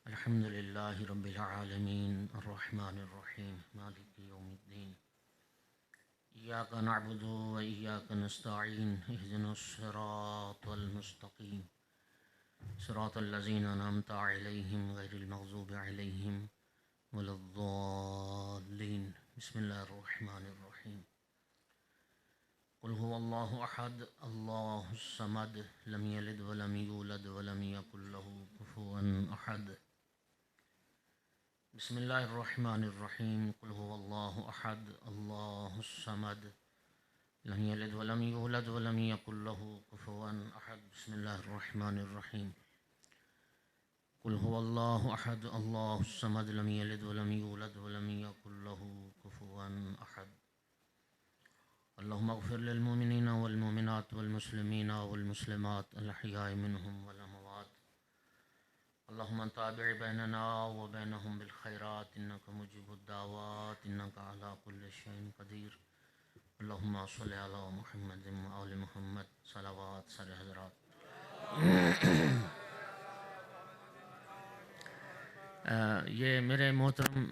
الحمد لله رب العالمين الرحمن الرحيم مالك يوم الدين إياك نعبد وإياك نستعين اهدنا الصراط المستقيم صراط الذين أنعمت عليهم غير المغضوب عليهم ولا الضالين. بسم الله الرحمن الرحيم. قل هو الله أحد الله الصمد لم يلد ولم يولد ولم يكن له كفوا أحد. بسم الله الرحمن الرحيم. قل هو الله أحد الله الصمد لم يلد ولم يولد ولم يكن له كفوا أحد. بسم الله الرحمن الرحيم. قل هو الله أحد الله الصمد لم يلد ولم يولد ولم يكن له كفوا أحد. اللهم اغفر للمؤمنين والمؤمنات والمسلمين والمسلمات الأحياء منهم والأموات. اللهم تابع بيننا وبينهم بالخيرات إنك مجيب الدعوات إنك على كل شيء قدير. اللهم صل على محمد وآل محمد. صلوات سر حضرات. یہ میرے محترم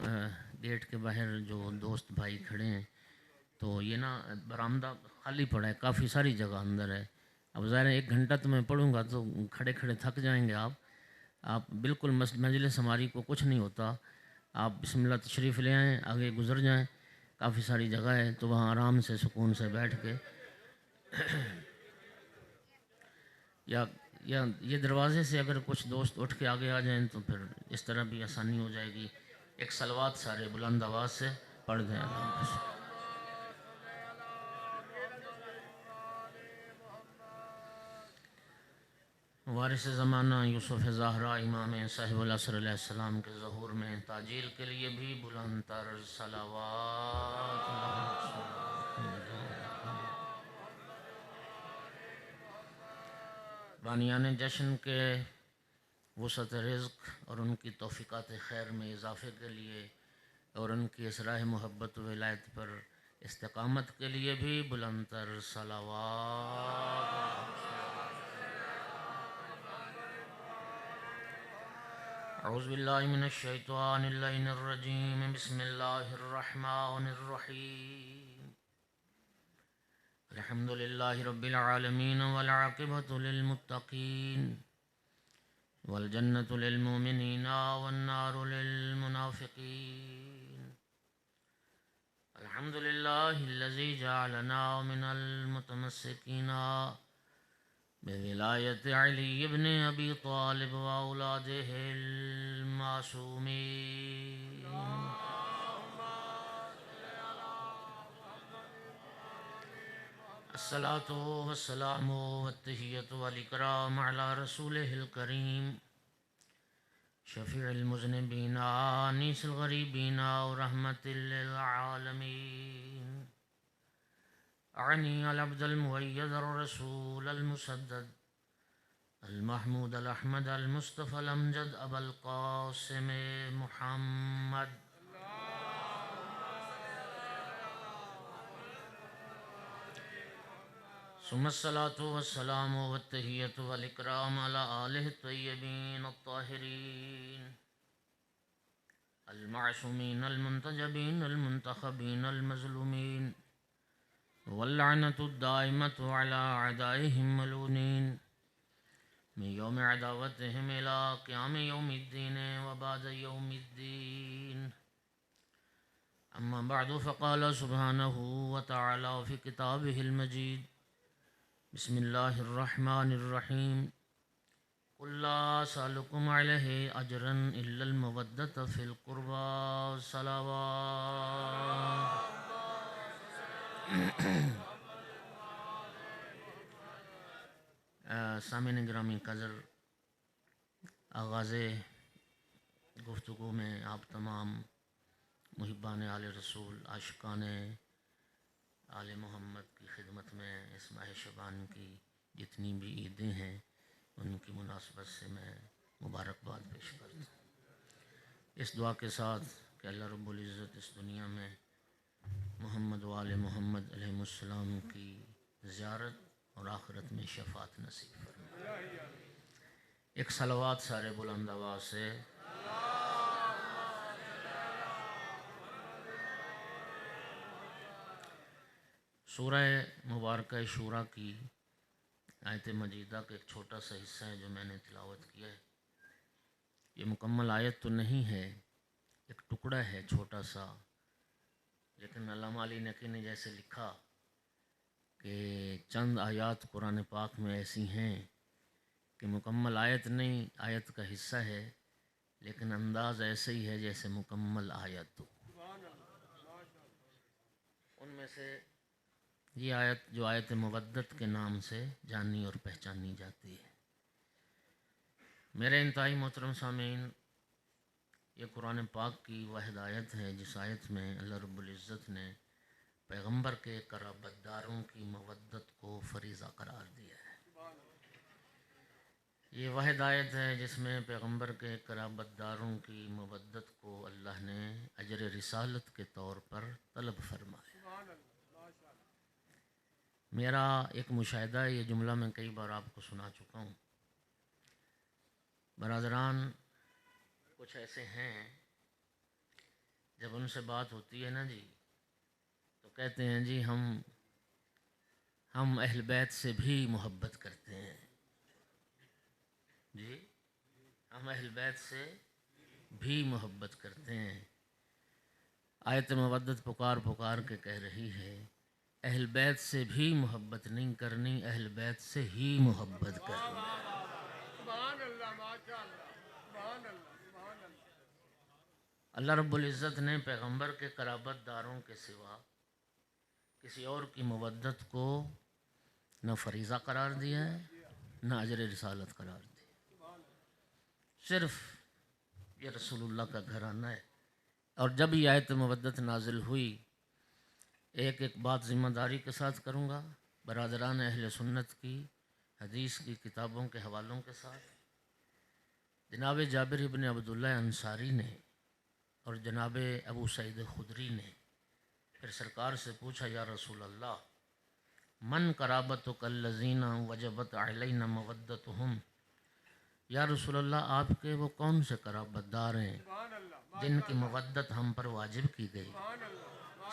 گیٹ کے باہر جو دوست بھائی کھڑے ہیں تو یہ نا برآمدہ خالی پڑا ہے، کافی ساری جگہ اندر ہے. اب ظاہر ہے 1 گھنٹہ تو میں پڑھوں گا تو کھڑے کھڑے تھک جائیں گے آپ بالکل مجلس ہماری کو کچھ نہیں ہوتا. آپ بسم اللہ تشریف لے آئیں، آگے گزر جائیں، کافی ساری جگہ ہے تو وہاں آرام سے سکون سے بیٹھ کے یا یہ دروازے سے اگر کچھ دوست اٹھ کے آگے آ جائیں تو پھر اس طرح بھی آسانی ہو جائے گی. ایک صلوات سارے بلند آواز سے پڑھ دیں. وارث زمانہ یوسف زہرا امام صاحب العصر علیہ السلام کے ظہور میں تاجیل کے لیے بھی بلند تر صلوات. بانیان جشن کے وسعت رزق اور ان کی توفیقات خیر میں اضافے کے لیے اور ان کی اسراء محبت و ولایت پر استقامت کے لیے بھی بلند تر صلوات. اعوذ باللہ من الشیطان اللعین الرجیم. بسم اللہ الرحمن الرحیم. الحمد للہ رب العالمین والعاقبۃ للمتقین والجنۃ للمؤمنین والنار للمنافقین. الحمد للہ الذی جعلنا من المتمسکین بولایت علی بن ابی طالب واولادہ المعصومین. الصلاۃ والسلام والتحیۃ والاکرام علی رسولہ الکریم شفیع المذنبین انیس الغریبین ورحمۃ للعالمین. اعنی العبد المؤید الرسول المسدد المحمود الاحمد المصطفى الامجد ابا القاسم محمد. ثم الصلاة والسلام والتحیۃ والاکرام علی آلہ الطیبین الطاہرین المعصومین المنتجبین المنتخبین المظلومین واللعنۃ الدائمۃ علی اعدائہم ملعونین من یوم عداوتہم الی قیام یوم الدین وبعد یوم الدین. اما بعد فقال سبحانہ وتعالی فی کتابہ المجید. بسم اللہ الرحمن الرحیم. قل لا اسألکم علیہ اجرا الا المودۃ فی القربى صلوات. سامعین گرامی قدر، آغاز گفتگو میں آپ تمام محبان آل رسول، عاشقان آل محمد کی خدمت میں اس ماہ شعبان کی جتنی بھی عیدیں ہیں ان کی مناسبت سے میں مبارکباد پیش کرتا ہوں، اس دعا کے ساتھ کہ اللہ رب العزت اس دنیا میں محمد و آل محمد علیہ السلام کی زیارت اور آخرت میں شفاعت نصیب فرمائے. ایک صلوات سارے بلند آواز سے. سورہ مبارکہ شورا کی آیت مجیدہ کا ایک چھوٹا سا حصہ ہے جو میں نے تلاوت کیا ہے۔ یہ مکمل آیت تو نہیں ہے، ایک ٹکڑا ہے چھوٹا سا، لیکن علامہ علی نقی نے جیسے لکھا کہ چند آیات قرآن پاک میں ایسی ہیں کہ مکمل آیت نہیں، آیت کا حصہ ہے، لیکن انداز ایسے ہی ہے جیسے مکمل آیت ہو۔ ان میں سے یہ آیت جو آیت مودت کے نام سے جانی اور پہچانی جاتی ہے۔ میرے انتہائی محترم سامعین، یہ قرآن پاک کی واحد آیت ہے جس آیت میں اللہ رب العزت نے پیغمبر کے قرابت داروں کی مودت کو فریضہ قرار دیا ہے۔ یہ واحد آیت ہے جس میں پیغمبر کے قرابت داروں کی مودت کو اللہ نے اجر رسالت کے طور پر طلب فرمایا۔ میرا ایک مشاہدہ ہے، یہ جملہ میں کئی بار آپ کو سنا چکا ہوں۔ برادران کچھ ایسے ہیں جب ان سے بات ہوتی ہے نا جی تو کہتے ہیں جی ہم اہل بیت سے بھی محبت کرتے ہیں، جی ہم اہل بیت سے بھی محبت کرتے ہیں۔ آیت مودت پکار پکار کے کہہ رہی ہے اہل بیت سے بھی محبت نہیں کرنی، اہل بیت سے ہی محبت کرنی۔ اللہ رب العزت نے پیغمبر کے قرابت داروں کے سوا کسی اور کی مودت کو نہ فریضہ قرار دیا ہے نہ اجر رسالت قرار دیا، صرف یہ رسول اللہ کا گھرانہ ہے۔ اور جب یہ آیت مودت نازل ہوئی، ایک ایک بات ذمہ داری کے ساتھ کروں گا برادران اہل سنت کی حدیث کی کتابوں کے حوالوں کے ساتھ۔ جناب جابر ابن عبداللہ انصاری نے اور جناب ابو سعید خدری نے پھر سرکار سے پوچھا یا رسول اللہ من قرابتک الذین وجبت علینا مودتہم، یا رسول اللہ آپ کے وہ کون سے قرابت دار ہیں جن کی مودت ہم پر واجب کی گئی؟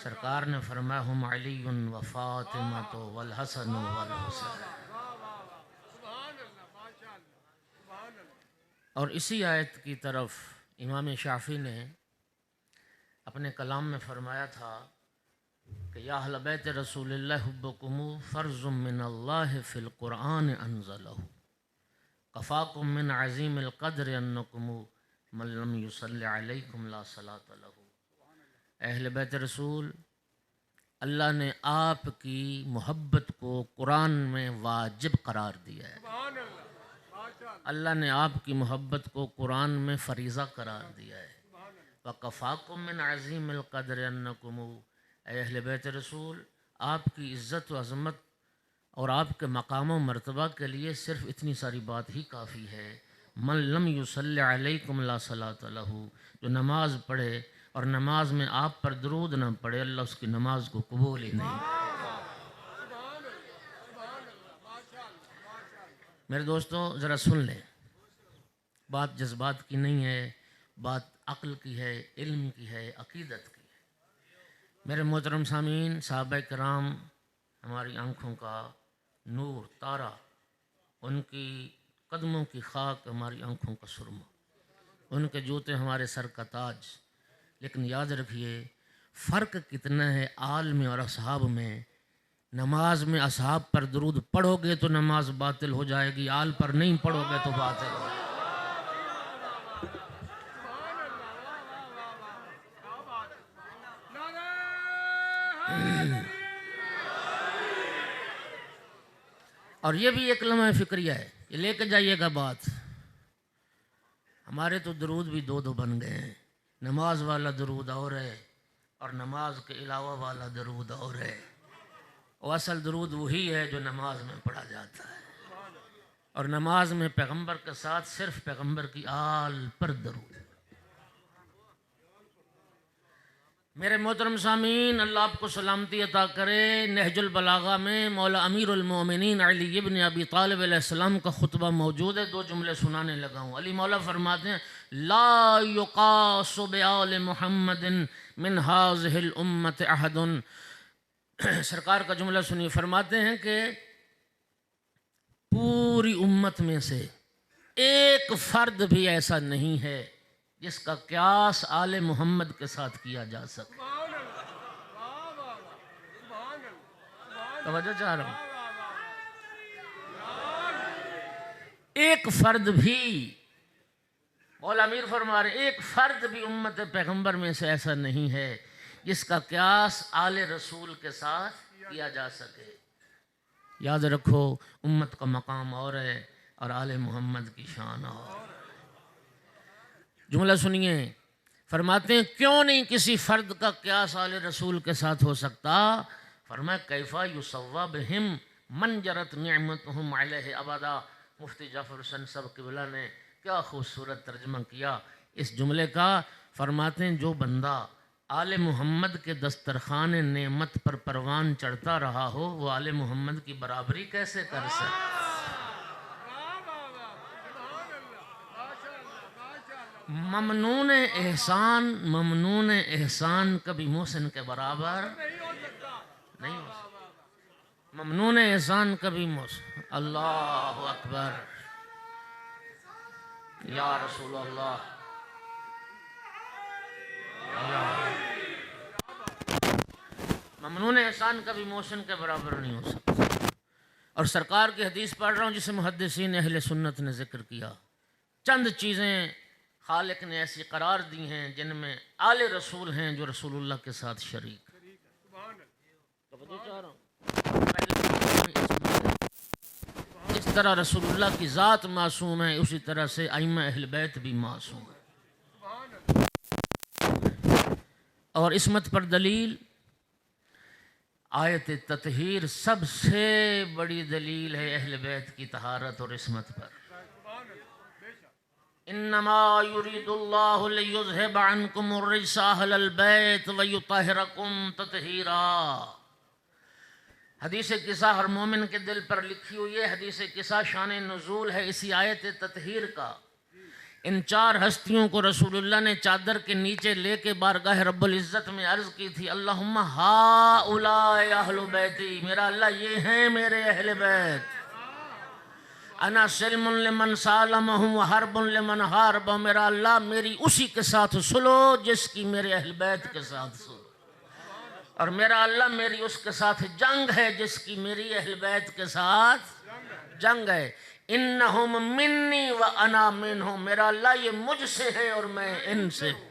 سرکار نے فرمایا ہم علی و فاطمہ والحسن والحسین۔ اور اسی آیت کی طرف امام شافعی نے اپنے کلام میں فرمایا تھا کہ یا اہل بیت رسول اللہ حبکم فرض من اللہ فی القرآن انزلہ کفاکم من عظیم القدر انکم من لم یصلی علیکم لا صلاۃ لہ۔ اہل بیت رسول، اللہ نے آپ کی محبت کو قرآن میں واجب قرار دیا ہے، اللہ نے آپ کی محبت کو قرآن میں فریضہ قرار دیا ہے۔ وَقَفَاكُم مِّنْ عَظِيمِ الْقَدْرِ أَنَّكُمْ، اے اہل بیت رسول، آپ کی عزت و عظمت اور آپ کے مقام و مرتبہ کے لیے صرف اتنی ساری بات ہی کافی ہے، من لم یصلی علیکم لا صلاۃ لہ، جو نماز پڑھے اور نماز میں آپ پر درود نہ پڑھے اللہ اس کی نماز کو قبول ہی نہیں۔ میرے دوستو ذرا سن لیں، بات جذبات کی نہیں ہے، بات عقل کی ہے، علم کی ہے، عقیدت کی ہے۔ میرے محترم سامعین، صحابہ کرام ہماری آنکھوں کا نور، تارا، ان کی قدموں کی خاک ہماری آنکھوں کا سرما، ان کے جوتے ہمارے سر کا تاج۔ لیکن یاد رکھیے فرق کتنا ہے آل میں اور اصحاب میں۔ نماز میں اصحاب پر درود پڑھو گے تو نماز باطل ہو جائے گی، آل پر نہیں پڑھو گے تو باطل ہو جائے گی۔ اور یہ بھی ایک لمحہ فکریہ ہے، یہ لے کے جائیے گا بات۔ ہمارے تو درود بھی دو دو بن گئے ہیں، نماز والا درود اور ہے اور نماز کے علاوہ والا درود اور ہے۔ وہ اصل درود وہی ہے جو نماز میں پڑھا جاتا ہے، اور نماز میں پیغمبر کے ساتھ صرف پیغمبر کی آل پر درود۔ میرے محترم سامعین، اللہ آپ کو سلامتی عطا کرے۔ نہج البلاغہ میں مولا امیر المومنین علی ابن ابی طالب علیہ السلام کا خطبہ موجود ہے، دو جملے سنانے لگا ہوں۔ علی مولا فرماتے ہیں لا یقاس بآل محمد من هذه الامة احد سرکار کا جملہ سنیے، فرماتے ہیں کہ پوری امت میں سے ایک فرد بھی ایسا نہیں ہے جس کا قیاس آل محمد کے ساتھ کیا جا سکے۔ توجہ چاہ رہا ہوں، ایک فرد بھی، مولا امیر فرما رہے ایک فرد بھی امت پیغمبر میں سے ایسا نہیں ہے جس کا قیاس آل رسول کے ساتھ کیا جا سکے۔ یاد رکھو، امت کا مقام اور ہے اور آل محمد کی شان اور۔ جملہ سنیے، فرماتے ہیں کیوں نہیں کسی فرد کا قیاس آل رسول کے ساتھ ہو سکتا؟ فرمایا کیفا یسوا بہم من جرت نعمتہم علیہ ابدا۔ مفتی جعفر حسین صاحب قبلہ نے کیا خوبصورت ترجمہ کیا اس جملے کا۔ فرماتے ہیں جو بندہ آل محمد کے دسترخوان نعمت پر پروان چڑھتا رہا ہو، وہ آل محمد کی برابری کیسے کر سکتا؟ ممنون احسان کبھی محسن کے برابر نہیں ہو سکتا۔ ممنون احسان کبھی محسن۔ اللہ اکبر، یا رسول اللہ، ممنون احسان کبھی محسن کے برابر نہیں ہو سکتا۔ اور سرکار کی حدیث پڑھ رہا ہوں جسے محدثین اہل سنت نے ذکر کیا۔ چند چیزیں خالق نے ایسی قرار دی ہیں جن میں آل رسول ہیں جو رسول اللہ کے ساتھ شریک۔ اس طرح رسول اللہ کی ذات معصوم ہے، اسی طرح سے ائمہ اہل بیت بھی معصوم ہے۔ اور عصمت پر دلیل آیت تطہیر سب سے بڑی دلیل ہے اہل بیت کی طہارت اور عصمت پر۔ انما یرید اللہ لیذھب عنکم الرجس اہل البیت ویطہرکم تطہیرا۔ حدیث قصہ ہر مومن کے دل پر لکھی ہوئی ہے۔ حدیث قصہ شان نزول ہے اسی آیت تطہیر کا۔ ان چار ہستیوں کو رسول اللہ نے چادر کے نیچے لے کے بارگاہ رب العزت میں عرض کی تھی، اللہم ہؤلاء اہل بیتی، میرا اللہ یہ ہیں میرے اہل بیت۔ انا سلم لمن سالمہم وحرب لمن حارب، میرا اللہ میری اسی کے ساتھ سلو جس کی میرے اہل بیت کے ساتھ سلو، اور میرا اللہ میری اس کے ساتھ جنگ ہے جس کی میری اہل بیت کے ساتھ جنگ ہے۔ انہم منی وانا منہم، میرا اللہ یہ مجھ سے ہیں اور میں ان سے ہوں۔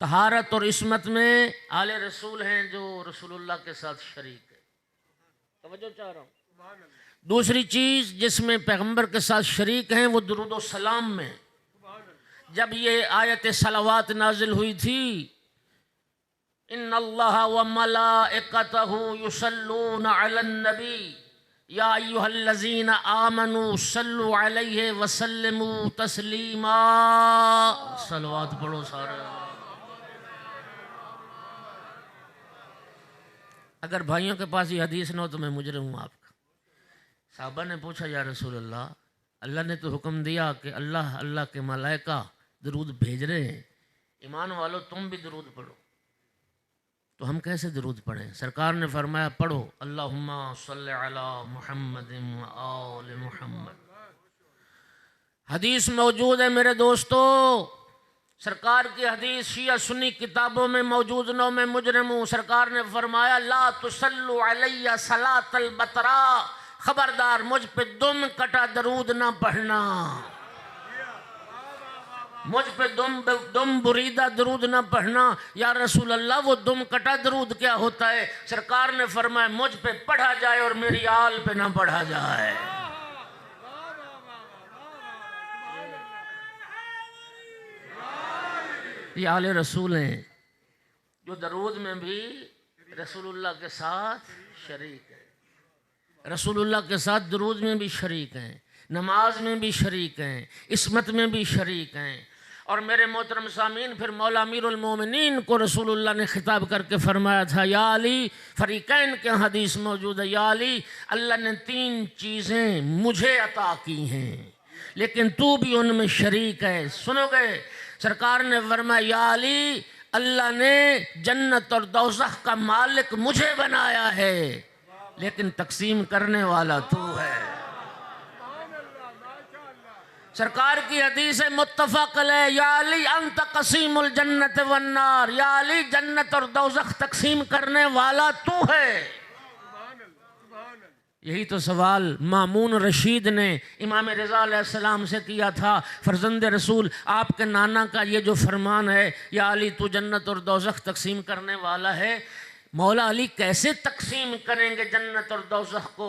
طہارت اور عصمت میں آل رسول ہیں جو رسول اللہ کے ساتھ شریک ہے۔ توجہ چاہ رہا ہوں۔ دوسری چیز جس میں پیغمبر کے ساتھ شریک ہیں وہ درود و سلام میں۔ جب یہ آیت صلوات نازل ہوئی تھی، ان اللہ وملائکتہ یصلون علی النبی یا ایہا الذین آمنوا صلوا علیہ وسلموا تسلیما، صلوات پڑھو سارے۔ اگر بھائیوں کے پاس یہ حدیث نہ ہو تو میں مجرم ہوں آپ کا۔ صحابہ نے پوچھا یا رسول اللہ، اللہ نے تو حکم دیا کہ اللہ کے ملائکہ درود بھیج رہے ہیں، ایمان والو تم بھی درود پڑھو، تو ہم کیسے درود پڑھیں؟ سرکار نے فرمایا پڑھو اللہم صلی علی محمد وآل محمد۔ حدیث موجود ہے میرے دوستو، سرکار کی حدیث شیعہ سنی کتابوں میں موجود، نو میں مجرم ہوں۔ سرکار نے فرمایا لا تصلوا علی صلاۃ البترا، خبردار مجھ پہ دم کٹا درود نہ پڑھنا، مجھ پہ دم بریدہ درود نہ پڑھنا۔ یا رسول اللہ وہ دم کٹا درود کیا ہوتا ہے؟ سرکار نے فرمایا مجھ پہ پڑھا جائے اور میری آل پہ نہ پڑھا جائے۔ یہ آل رسول ہیں جو درود میں بھی رسول اللہ کے ساتھ شریک ہیں، رسول اللہ کے ساتھ درود میں بھی شریک ہیں، نماز میں بھی شریک ہیں، عصمت میں بھی شریک ہیں۔ اور میرے محترم سامعین، پھر مولا امیر المومنین کو رسول اللہ نے خطاب کر کے فرمایا تھا یا علی، فریقین کے حدیث موجود ہے، یا علی اللہ نے 3 چیزیں مجھے عطا کی ہیں لیکن تو بھی ان میں شریک ہے، سنو گے؟ سرکار نے فرمایا یا علی اللہ نے جنت اور دوزخ کا مالک مجھے بنایا ہے، لیکن تقسیم کرنے والا تو ہے۔ سرکار کی حدیث متفق علیہ، یا علی انت قسیم الجنت والنار، یا علی جنت اور دوزخ تقسیم کرنے والا تو ہے۔ یہی تو سوال مامون رشید نے امام رضا علیہ السلام سے کیا تھا، فرزند رسول آپ کے نانا کا یہ جو فرمان ہے یا علی تو جنت اور دوزخ تقسیم کرنے والا ہے، مولا علی کیسے تقسیم کریں گے جنت اور دوزخ کو؟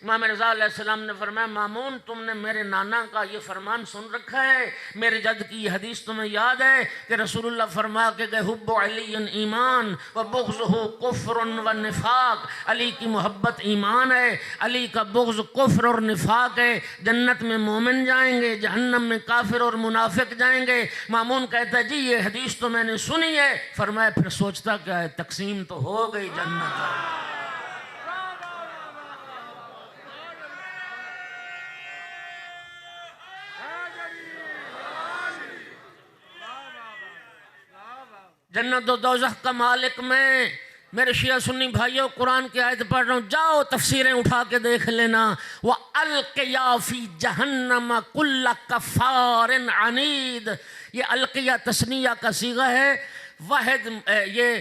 امام رضا علیہ السلام نے فرمایا مامون تم نے میرے نانا کا یہ فرمان سن رکھا ہے، میرے جد کی یہ حدیث تمہیں یاد ہے کہ رسول اللہ فرما کے گئے حب علی ایمان و بغضہ کفر و نفاق، علی کی محبت ایمان ہے، علی کا بغض کفر اور نفاق ہے، جنت میں مومن جائیں گے، جہنم میں کافر اور منافق جائیں گے۔ مامون کہتا ہے جی یہ حدیث تو میں نے سنی ہے۔ فرمایا پھر سوچتا کیا ہے، تقسیم تو ہو گئی جنت۔ جنت و دوزخ کا مالک میں، میرے شیعہ سنی بھائیوں قرآن کی آیت پڑھ رہا ہوں، جاؤ تفسیریں اٹھا کے دیکھ لینا۔ وَأَلْقِيَا فِي جَهَنَّمَ كُلَّ كَفَّارٍ عَنِيدٍ، یہ القیہ تثنیہ کا صیغہ ہے، واحد یہ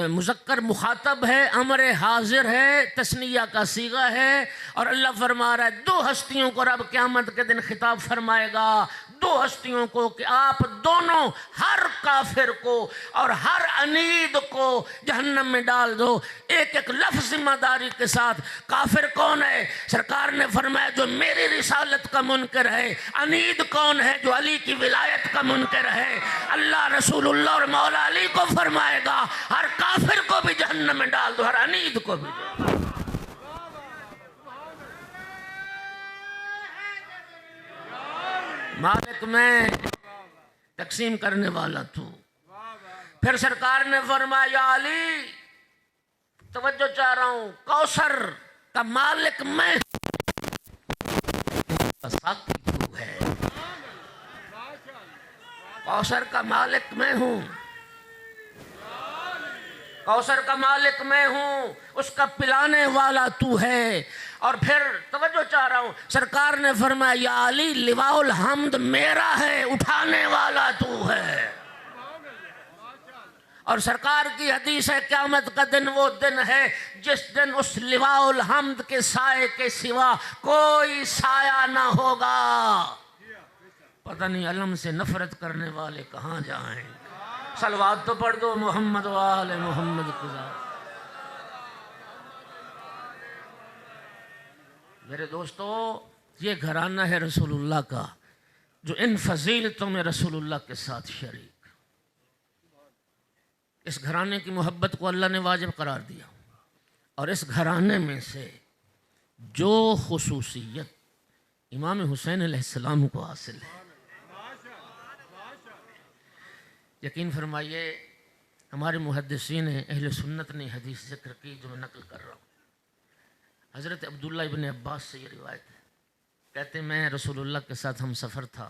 مذکر مخاطب ہے، امر حاضر ہے، تثنیہ کا صیغہ ہے، اور اللہ فرما رہا ہے دو ہستیوں کو رب قیامت کے دن خطاب فرمائے گا، دو ہستیوں کو کہ آپ دونوں ہر کافر کو اور ہر عنید کو جہنم میں ڈال دو۔ ایک ایک لفظ ذمہ داری کے ساتھ۔ کافر کون ہے؟ سرکار نے فرمایا جو میری رسالت کا منکر ہے۔ عنید کون ہے؟ جو علی کی ولایت کا منکر ہے۔ اللہ رسول اللہ اور مولا علی کو فرمائے گا ہر کافر کو بھی جہنم میں ڈال دو، ہر عنید کو بھی۔ مالک میں، تقسیم کرنے والا تو۔ پھر سرکار نے فرمایا یا علی، توجہ چاہ رہا ہوں، کوثر کا مالک میں ساقی تو ہے۔ کوثر کا مالک میں ہوں، کوثر کا مالک میں ہوں، اس کا پلانے والا تو ہے۔ اور پھر توجہ چاہ رہا ہوں، سرکار نے فرمایا یا علی لواء الحمد میرا ہے، اٹھانے والا تو ہے۔ اور سرکار کی حدیث ہے قیامت کا دن وہ دن ہے جس دن اس لواء الحمد کے سائے کے سوا کوئی سایہ نہ ہوگا۔ پتہ نہیں علم سے نفرت کرنے والے کہاں جائیں۔ صلوات تو پڑھ دو محمد و آل محمد کی ذات۔ میرے دوستو، یہ گھرانہ ہے رسول اللہ کا جو ان فضیلتوں میں رسول اللہ کے ساتھ شریک۔ اس گھرانے کی محبت کو اللہ نے واجب قرار دیا، اور اس گھرانے میں سے جو خصوصیت امام حسین علیہ السلام کو حاصل ہے، یقین فرمائیے ہمارے محدثین اہل سنت نے حدیث ذکر کی جو میں نقل کر رہا ہوں۔ حضرت عبداللہ ابن عباس سے یہ روایت ہے، کہتے ہیں میں رسول اللہ کے ساتھ ہم سفر تھا،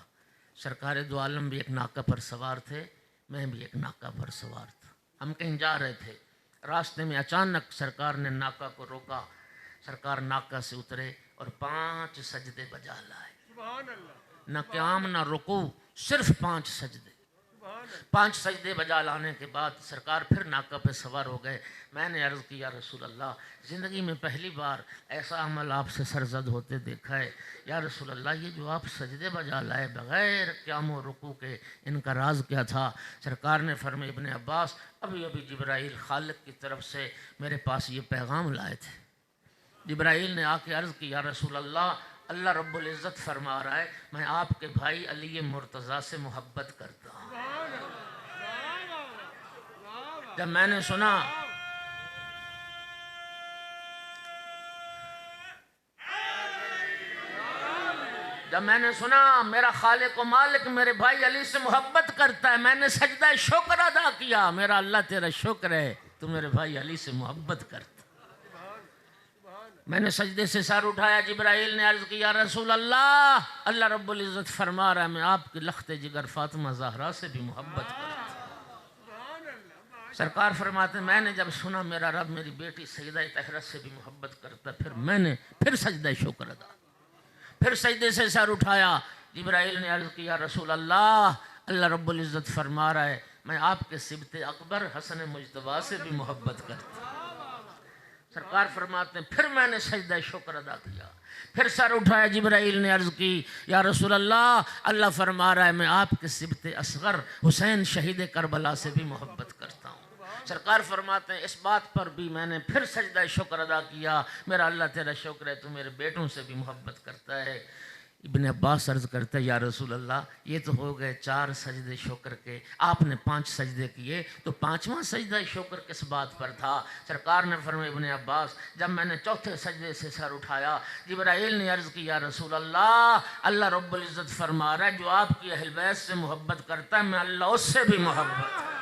سرکار دو عالم بھی ایک ناکہ پر سوار تھے، میں بھی ایک ناکہ پر سوار تھا۔ ہم کہیں جا رہے تھے، راستے میں اچانک سرکار نے ناکہ کو روکا، سرکار ناکہ سے اترے اور 5 سجدے بجا لائے، نہ قیام نہ رکوع، صرف 5 سجدے۔ 5 سجدے بجا لانے کے بعد سرکار پھر ناکہ پہ سوار ہو گئے۔ میں نے عرض کی یا رسول اللہ، زندگی میں پہلی بار ایسا عمل آپ سے سرزد ہوتے دیکھا ہے، یا رسول اللہ یہ جو آپ سجدے بجا لائے بغیر قیام و رکوع کے، ان کا راز کیا تھا؟ سرکار نے فرمایا ابن عباس، ابھی جبرائیل خالق کی طرف سے میرے پاس یہ پیغام لائے تھے۔ جبرائیل نے آ کے عرض کی یا رسول اللہ، اللہ رب العزت فرما رہا ہے میں آپ کے بھائی علی مرتضیٰ سے محبت کرتا ہوں۔ جب میں نے سنا میرا خالق و مالک میرے بھائی علی سے محبت کرتا ہے، میں نے سجدہ شکر ادا کیا، میرا اللہ تیرا شکر ہے تو میرے بھائی علی سے محبت کرتا۔ میں نے سجدے سے سر اٹھایا، جبرائیل نے عرض کیا رسول اللہ، اللہ رب العزت فرما رہا ہے میں آپ کی لخت جگر فاطمہ زہرا سے بھی محبت کرتا ہوں۔ سرکار فرماتے ہیں میں نے جب سنا میرا رب میری بیٹی سجدہ طہرہ سے بھی محبت کرتا، پھر میں نے پھر سجدہ شکر ادا، پھر سجدے سے سر اٹھایا۔ جبرائیل نے عرض کیا رسول اللہ، اللہ رب العزت فرما رہا ہے میں آپ کے صبت اکبر حسن مجتبیٰ سے بھی محبت کرتا۔ سرکار فرماتے ہیں پھر میں نے سجدہ شکر ادا کیا، پھر سر اٹھایا۔ جبرائیل نے عرض کی یا رسول اللہ، اللہ فرما رہا ہے میں آپ کے صبت اصغر حسین شہید کربلا سے بھی محبت کرتا ہوں۔ سرکار فرماتے ہیں اس بات پر بھی میں نے پھر سجدہ شکر ادا کیا، میرا اللہ تیرا شکر ہے تو میرے بیٹوں سے بھی محبت کرتا ہے۔ ابن عباس عرض کرتا ہے یا رسول اللہ یہ تو ہو گئے 4 سجدے شکر کے، آپ نے 5 سجدے کیے تو 5واں سجدہ شکر کس بات پر تھا؟ سرکار نے فرمایا ابن عباس جب میں نے 4تھے سجدے سے سر اٹھایا، جبرائیل نے عرض کی یا رسول اللہ، اللہ رب العزت فرما رہا ہے جو آپ کی اہل بیت سے محبت کرتا ہے میں اللہ اس سے بھی محبت کرتا ہوں۔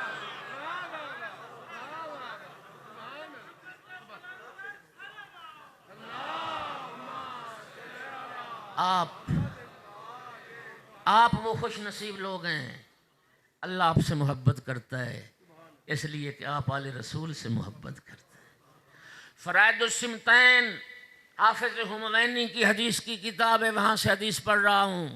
آپ وہ خوش نصیب لوگ ہیں، اللہ آپ سے محبت کرتا ہے اس لیے کہ آپ آل رسول سے محبت کرتے ہیں۔ فرائض السمتین حافظ حموینی کی حدیث کی کتاب ہے، وہاں سے حدیث پڑھ رہا ہوں۔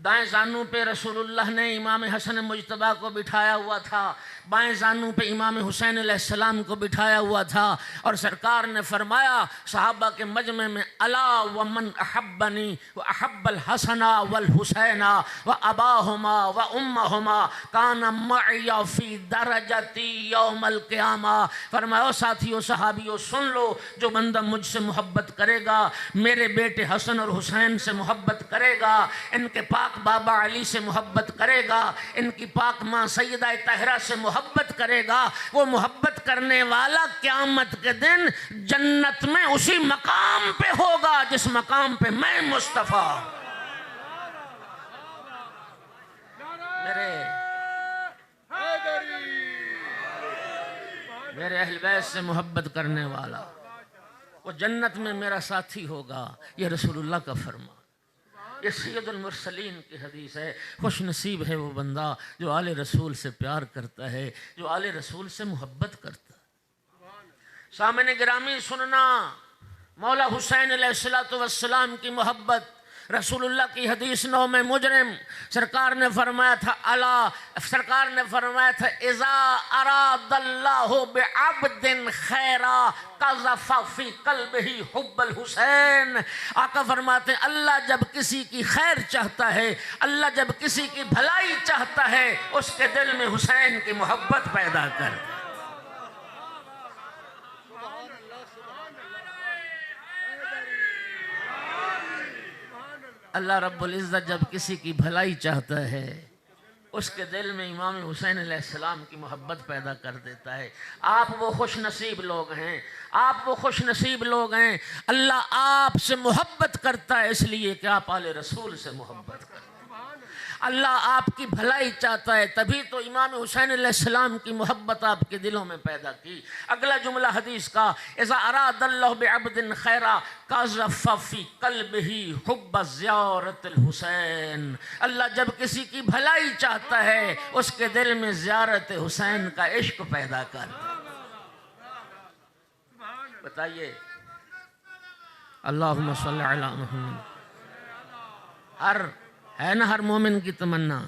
دائیں زانوں پہ رسول اللہ نے امام حسن مجتبیٰ کو بٹھایا ہوا تھا، بائیں زانوں پہ امام حسین علیہ السلام کو بٹھایا ہوا تھا، اور سرکار نے فرمایا صحابہ کے مجمع میں الا ومن احبنی واحب الحسن والحسین واباہما وامہما کان معی فی درجتی یوم القیامہ۔ فرمایا ساتھیو صحابیو سن لو، جو بندہ مجھ سے محبت کرے گا، میرے بیٹے حسن اور حسین سے محبت کرے گا، ان کے پاک بابا علی سے محبت کرے گا، ان کی پاک ماں سیدہ طاہرہ سے محبت کرے گا، وہ محبت کرنے والا قیامت کے دن جنت میں اسی مقام پہ ہوگا جس مقام پہ میں مصطفیٰ ہوں۔ میرے اہل بیت سے محبت کرنے والا وہ جنت میں میرا ساتھی ہوگا، یہ رسول اللہ کا فرمان، یہ سید المرسلین کی حدیث ہے۔ خوش نصیب ہے وہ بندہ جو آل رسول سے پیار کرتا ہے، جو آل رسول سے محبت کرتا ہے۔ سامعین گرامی سننا، مولا حسین علیہ السلام کی محبت، رسول اللہ کی حدیث نو میں مجرم، سرکار نے فرمایا تھا اذا اراد اللہ بعبد خیرا قذف فی قلبہ حب الحسین۔ آقا فرماتے ہیں اللہ جب کسی کی خیر چاہتا ہے، اللہ جب کسی کی بھلائی چاہتا ہے، اس کے دل میں حسین کی محبت پیدا کرتا ہے۔ اللہ رب العزت جب کسی کی بھلائی چاہتا ہے اس کے دل میں امام حسین علیہ السلام کی محبت پیدا کر دیتا ہے۔ آپ وہ خوش نصیب لوگ ہیں، آپ وہ خوش نصیب لوگ ہیں، اللہ آپ سے محبت کرتا ہے اس لیے کہ آپ آل رسول سے محبت کرتے ہیں۔ اللہ آپ کی بھلائی چاہتا ہے تبھی تو امام حسین علیہ السلام کی محبت آپ کے دلوں میں پیدا کی۔ اگلا جملہ حدیث کا اذا اراد اللہ بعبد خیرا قذف فی قلبہ حب زیارت الحسین۔ اللہ جب کسی کی بھلائی چاہتا ہے اس کے دل میں زیارت حسین کا عشق پیدا کرتا ہے۔ بتائیے اللہم صلی علی محمد۔ ہے نا ہر مومن کی تمنا،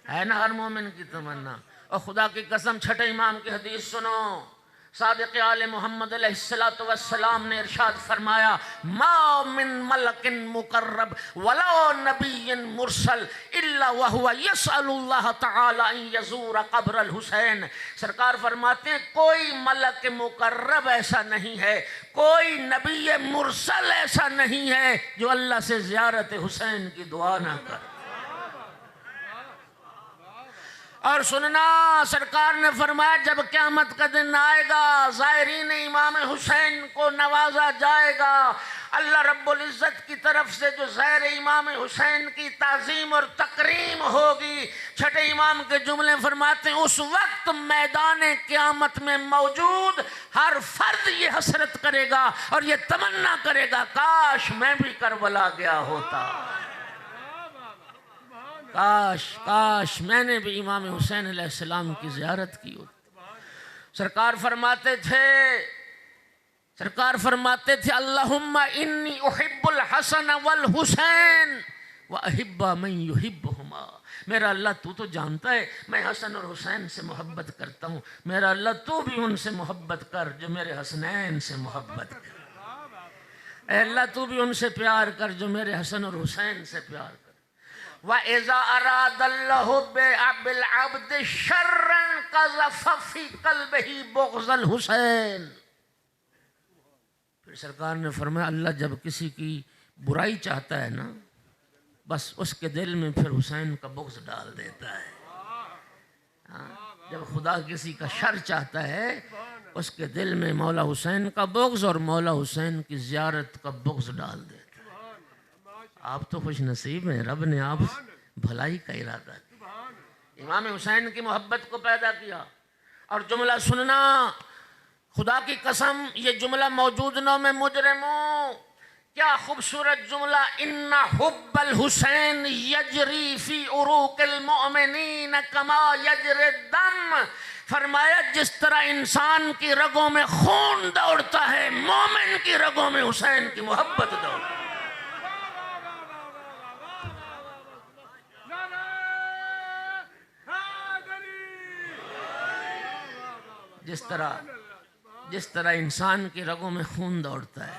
ہے نا ہر مومن کی تمنا۔ اور خدا کی قسم چھٹے امام کی حدیث سنو، صادق آل محمد علیہ السلام نے ارشاد فرمایا ما من ملک مقرب ولا نبی مرسل الا وهو يسأل اللہ تعالی ان یزور قبر الحسین۔ سرکار فرماتے ہیں کوئی ملک مقرب ایسا نہیں ہے، کوئی نبی مرسل ایسا نہیں ہے جو اللہ سے زیارت حسین کی دعا نہ کرے۔ اور سننا، سرکار نے فرمایا جب قیامت کا دن آئے گا زائرین امام حسین کو نوازا جائے گا، اللہ رب العزت کی طرف سے جو زائر امام حسین کی تعظیم اور تکریم ہوگی، چھٹے امام کے جملے فرماتے ہیں اس وقت میدان قیامت میں موجود ہر فرد یہ حسرت کرے گا اور یہ تمنا کرے گا کاش میں بھی کربلا گیا ہوتا، کاش میں نے بھی امام حسین علیہ السلام کی زیارت کی ہوتی۔ سرکار فرماتے تھے اللہم انی احب الحسن والحسین واحب من یحبہما، میرا اللہ تو تو جانتا ہے میں حسن اور حسین سے محبت کرتا ہوں، میرا اللہ تو بھی ان سے محبت کر جو میرے حسنین سے محبت کر، اے اللہ تو بھی ان سے پیار کر جو میرے حسن اور حسین سے پیار کر۔ وَإِذَا أَرَادَ اللَّهُ بِالْعَبْدِ شَرًّا قَذَفَ فِي قَلْبِهِ بُغْضَ الْحُسَيْنِ۔ پھر سرکار نے فرمایا اللہ جب کسی کی برائی چاہتا ہے نا، بس اس کے دل میں پھر حسین کا بغض ڈال دیتا ہے۔ جب خدا کسی کا شر چاہتا ہے اس کے دل میں مولا حسین کا بغض اور مولا حسین کی زیارت کا بغض ڈال دیتا ہے۔ آپ تو خوش نصیب ہیں، رب نے آپ بھلائی کا ارادہ کیا، امام حسین کی محبت کو پیدا کیا۔ اور جملہ سننا، خدا کی قسم یہ جملہ موجود نو میں مجرموں، کیا خوبصورت جملہ، ان حب الحسین یجری فی عروق المؤمنین کما یجری الدم، فرمایا جس طرح انسان کی رگوں میں خون دوڑتا ہے مومن کی رگوں میں حسین کی محبت دوڑتا ہے۔ جس طرح انسان کی رگوں میں خون دوڑتا ہے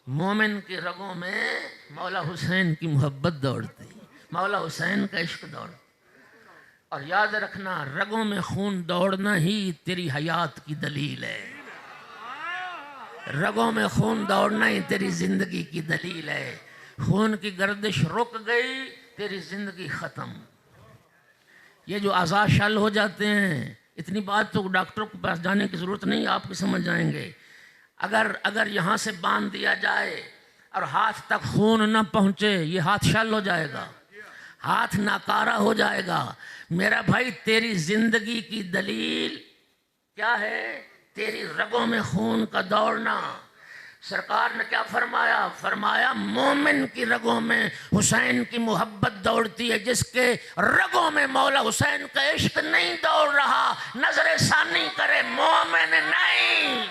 مومن کی رگوں میں مولا حسین کی محبت دوڑتی، مولا حسین کا عشق دوڑتا۔ اور یاد رکھنا رگوں میں خون دوڑنا ہی تیری حیات کی دلیل ہے، رگوں میں خون دوڑنا ہی تیری زندگی کی دلیل ہے۔ خون کی گردش رک گئی تیری زندگی ختم۔ یہ جو اعضاء شل ہو جاتے ہیں، اتنی بات تو ڈاکٹر کے پاس جانے کی ضرورت نہیں، آپ بھی سمجھ جائیں گے۔ اگر یہاں سے باندھ دیا جائے اور ہاتھ تک خون نہ پہنچے یہ ہاتھ شل ہو جائے گا، ہاتھ ناکارہ ہو جائے گا۔ میرا بھائی تیری زندگی کی دلیل کیا ہے؟ تیری رگوں میں خون کا دوڑنا۔ سرکار نے کیا فرمایا؟ فرمایا مومن کی رگوں میں حسین کی محبت دوڑتی ہے، جس کے رگوں میں مولا حسین کا عشق نہیں دوڑ رہا نظر ثانی کرے مومن نہیں۔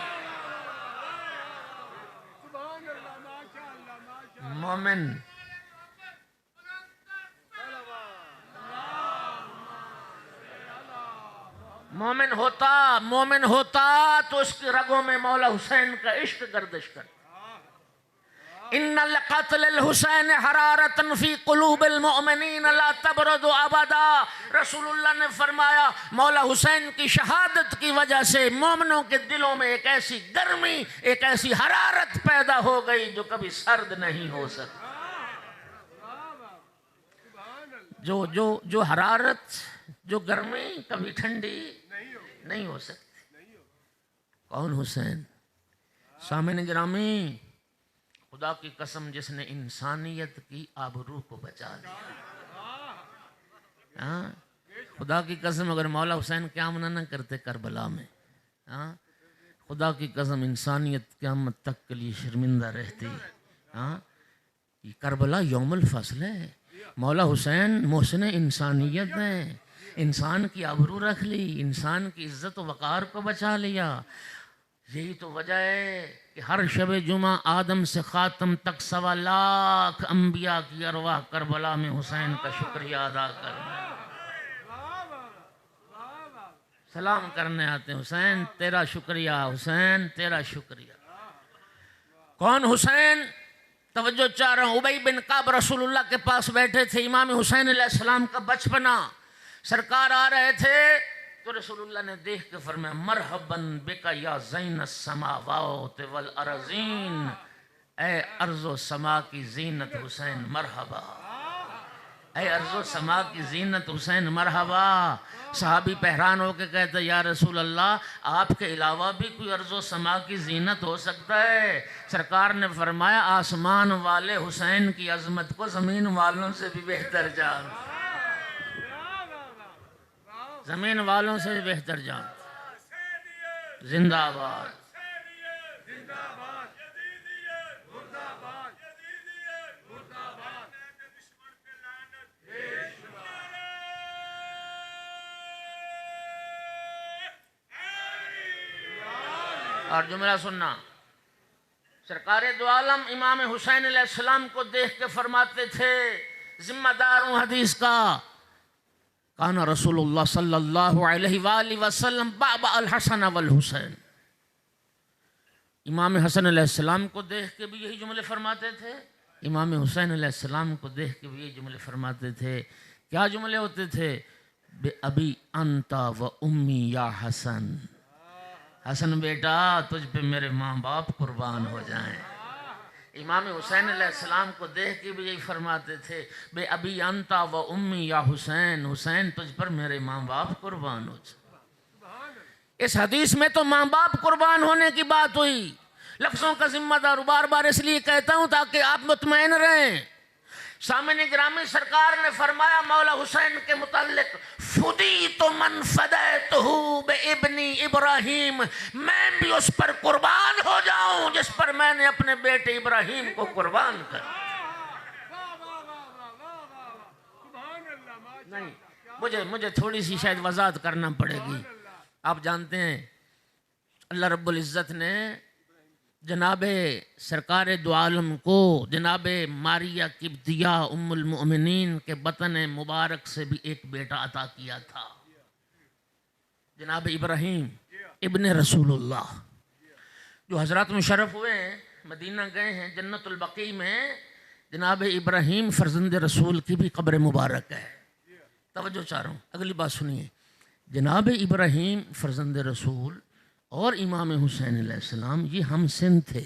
مومن ہوتا تو اس کی رگوں میں مولا حسین کا عشق گردش کرتا۔ ان لقتل الحسین حرارۃ فی قلوب المؤمنین لا تبرد ابدا، رسول اللہ نے فرمایا مولا حسین کی شہادت کی وجہ سے مومنوں کے دلوں میں ایک ایسی گرمی، ایک ایسی حرارت پیدا ہو گئی جو کبھی سرد نہیں ہو سکتی۔ جو حرارت، جو گرمی کبھی ٹھنڈی نہیں ہو سکتی۔ کون حسین؟ سامعین گرامی، خدا کی قسم جس نے انسانیت کی آبرو کو بچا دیا، خدا کی قسم اگر مولا حسین قیام نہ کرتے کربلا میں، خدا کی قسم انسانیت قیامت تک کے لیے شرمندہ رہتی۔ یہ کربلا یوم الفصل ہے، مولا حسین محسن انسانیت ہے، انسان کی آبرو رکھ لی، انسان کی عزت و وقار کو بچا لیا۔ یہی تو وجہ ہے کہ ہر شب جمعہ آدم سے خاتم تک 1.25 لاکھ انبیاء کی ارواح کربلا میں حسین کا شکریہ ادا کرنا، سلام کرنے آتے ہیں، حسین تیرا شکریہ، حسین تیرا شکریہ۔ کون حسین؟ توجہ چاہ رہا ہوں۔ ابی بن کعب رسول اللہ کے پاس بیٹھے تھے، امام حسین علیہ السلام کا بچپنا، سرکار آ رہے تھے تو رسول اللہ نے دیکھ کے فرمایا مرحباً بکا یا زین السماوات والارضین، اے ارض و سما کی زینت حسین مرحبا، اے ارض و سما کی زینت حسین مرحبا۔ صحابی حیران ہو کے کہتے یا رسول اللہ آپ کے علاوہ بھی کوئی ارض و سما کی زینت ہو سکتا ہے؟ سرکار نے فرمایا آسمان والے حسین کی عظمت کو زمین والوں سے بھی بہتر جان، زمین والوں سے بھی بہتر جان۔ زندہ آباد۔ اور جملہ سننا، سرکار دو عالم امام حسین علیہ السلام کو دیکھ کے فرماتے تھے، ذمہ دار ہوں حدیث کا، کان رسول اللہ صلی اللہ علیہ وآلہ وسلم بابا الحسن والحسین، امام حسن علیہ السلام کو دیکھ کے بھی یہی جملے فرماتے تھے، امام حسین علیہ السلام کو دیکھ کے بھی یہی جملے فرماتے تھے۔ کیا جملے ہوتے تھے؟ بے ابی انتا و امی یا حسن، حسن بیٹا تجھ پہ میرے ماں باپ قربان ہو جائیں۔ امام حسین علیہ السلام کو دیکھ کے بھی یہی فرماتے تھے، بے ابی انتا و امی یا حسین، حسین تجھ پر میرے ماں باپ قربان ہو جائیں۔ اس حدیث میں تو ماں باپ قربان ہونے کی بات ہوئی، لفظوں کا ذمہ دار بار بار اس لیے کہتا ہوں تاکہ آپ مطمئن رہیں۔ سامعین گرامی، سرکار نے فرمایا مولا حسین کے متعلق، فدیت من فدیتہ بابنی ابراہیم، میں بھی اس پر قربان ہو جاؤں جس پر میں نے اپنے بیٹے ابراہیم کو قربان کر۔ نہیں، مجھے تھوڑی سی شاید وضاحت کرنا پڑے گی۔ آپ جانتے ہیں اللہ رب العزت نے جناب سرکار دو عالم کو جناب ماریہ قبطیہ ام المؤمنین کے بطن مبارک سے بھی ایک بیٹا عطا کیا تھا، جناب ابراہیم ابن رسول اللہ، جو حضرات مشرف ہوئے ہیں، مدینہ گئے ہیں، جنت البقیع میں جناب ابراہیم فرزند رسول کی بھی قبر مبارک ہے۔ توجہ چاہ رہا ہوں، اگلی بات سنیے، جناب ابراہیم فرزند رسول اور امام حسین علیہ السلام یہ ہم سن تھے،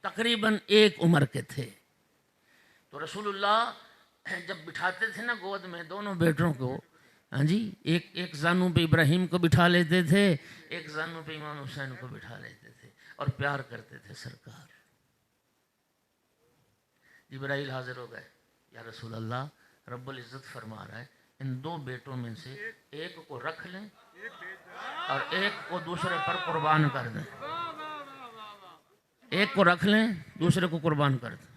تقریباً ایک عمر کے تھے۔ تو رسول اللہ جب بٹھاتے تھے نا گود میں دونوں بیٹوں کو، ہاں جی، ایک زانوں پہ ابراہیم کو بٹھا لیتے تھے، ایک زانوں پہ امام حسین کو بٹھا لیتے تھے، اور پیار کرتے تھے سرکار۔ جبرائیل حاضر ہو گئے، یا رسول اللہ، رب العزت فرما رہا ہے ان دو بیٹوں میں سے ایک کو رکھ لیں اور ایک کو دوسرے پر قربان کر دیں، ایک کو رکھ لیں دوسرے کو قربان کر دیں۔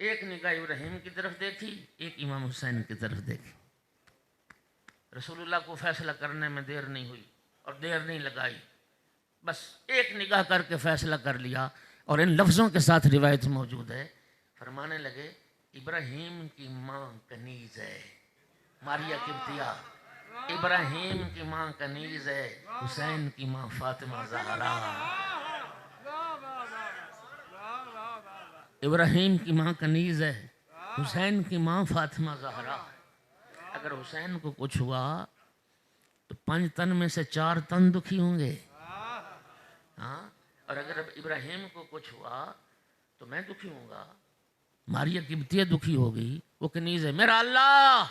ایک نگاہ ابراہیم کی طرف دیکھی، ایک امام حسین کی طرف دیکھی۔ رسول اللہ کو فیصلہ کرنے میں دیر نہیں ہوئی اور دیر نہیں لگائی، بس ایک نگاہ کر کے فیصلہ کر لیا، اور ان لفظوں کے ساتھ روایت موجود ہے، فرمانے لگے ابراہیم کی ماں کنیز ہے، ماریہ قبطیہ، ابراہیم کی ماں کنیز ہے، حسین کی ماں فاطمہ زہرا۔ ابراہیم کی ماں کنیز ہے، حسین کی ماں فاطمہ زہرا۔ اگر حسین کو کچھ ہوا تو 5 تن میں سے 4 تن دکھی ہوں گے، ہاں، اور اگر ابراہیم کو کچھ ہوا تو میں دکھی ہوں گا، ماریہ قبطیہ دکھی ہوگی، وہ کنیز ہے۔ میرا اللہ،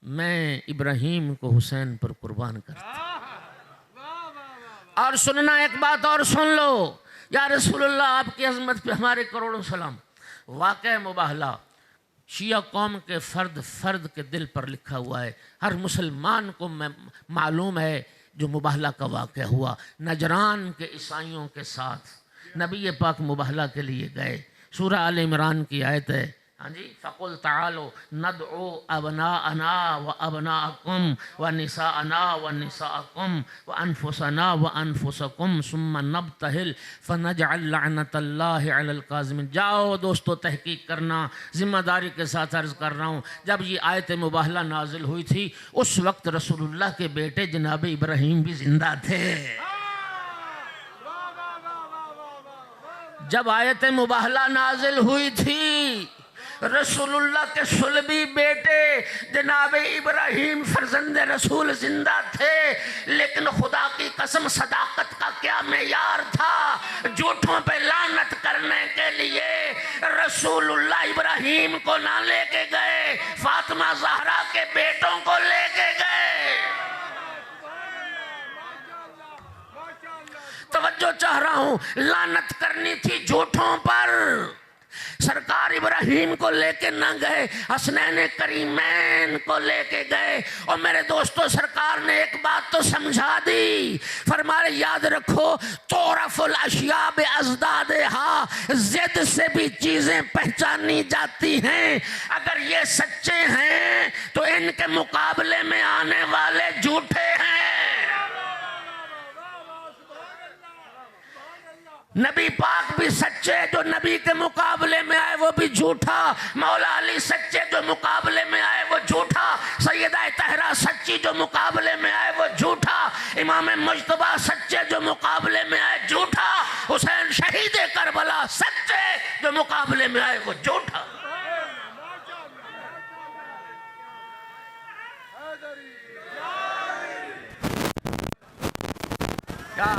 میں ابراہیم کو حسین پر قربان کرتا۔ اور سننا، ایک بات اور سن لو، یا رسول اللہ آپ کی عظمت پہ ہمارے کروڑوں سلام۔ واقعہ مباہلہ شیعہ قوم کے فرد فرد کے دل پر لکھا ہوا ہے، ہر مسلمان کو معلوم ہے جو مباہلہ کا واقعہ ہوا نجران کے عیسائیوں کے ساتھ۔ نبی پاک مباہلہ کے لیے گئے، سورہ آل عمران کی آیت ہے، ہاں جی، فَقُلْ تَعَالُوا نَدْعُوا أَبْنَاءَنَا وَأَبْنَاءَكُمْ وَنِسَاءَنَا وَنِسَاءَكُمْ وَأَنفُسَنَا وَأَنفُسَكُمْ ثُمَّ نَبْتَهِلْ فَنَجْعَلْ لَعْنَةَ اللَّهِ عَلَى الْكَاذِبِينَ۔ جاؤ دوستو، تحقیق کرنا، ذمہ داری کے ساتھ عرض کر رہا ہوں، جب یہ آیت مباہلہ نازل ہوئی تھی اس وقت رسول اللہ کے بیٹے جناب ابراہیم بھی زندہ تھے۔ جب آیت مباہلہ نازل ہوئی تھی رسول اللہ کے صلبی بیٹے جناب ابراہیم فرزند رسول زندہ تھے، لیکن خدا کی قسم صداقت کا کیا معیار تھا، جھوٹوں پہ لعنت کرنے کے لیے رسول اللہ ابراہیم کو نہ لے کے گئے، فاطمہ زہرا کے بیٹوں کو لے کے گئے۔ توجہ چاہ رہا ہوں، لعنت کرنی تھی جھوٹوں پر، سرکار ابراہیم کو لے کے نہ گئے، حسنین کریمین کو لے کے گئے۔ اور میرے دوستو، سرکار نے ایک بات تو سمجھا دی، فرمائے یاد رکھو تعرف الاشیاء بازدادہا، زد سے بھی چیزیں پہچانی جاتی ہیں، اگر یہ سچے ہیں تو ان کے مقابلے میں آنے والے جھوٹے ہیں۔ نبی پاک بھی سچے، جو نبی کے مقابلے میں آئے وہ بھی جھوٹا، مولا علی سچے جو مقابلے میں آئے وہ جھوٹا، سیدہ طاہرہ سچی جو مقابلے میں آئے وہ جھوٹا، امام مجتبیٰ سچے جو مقابلے میں آئے جھوٹا، حسین شہید کربلا سچے جو مقابلے میں آئے وہ جھوٹا۔ کیا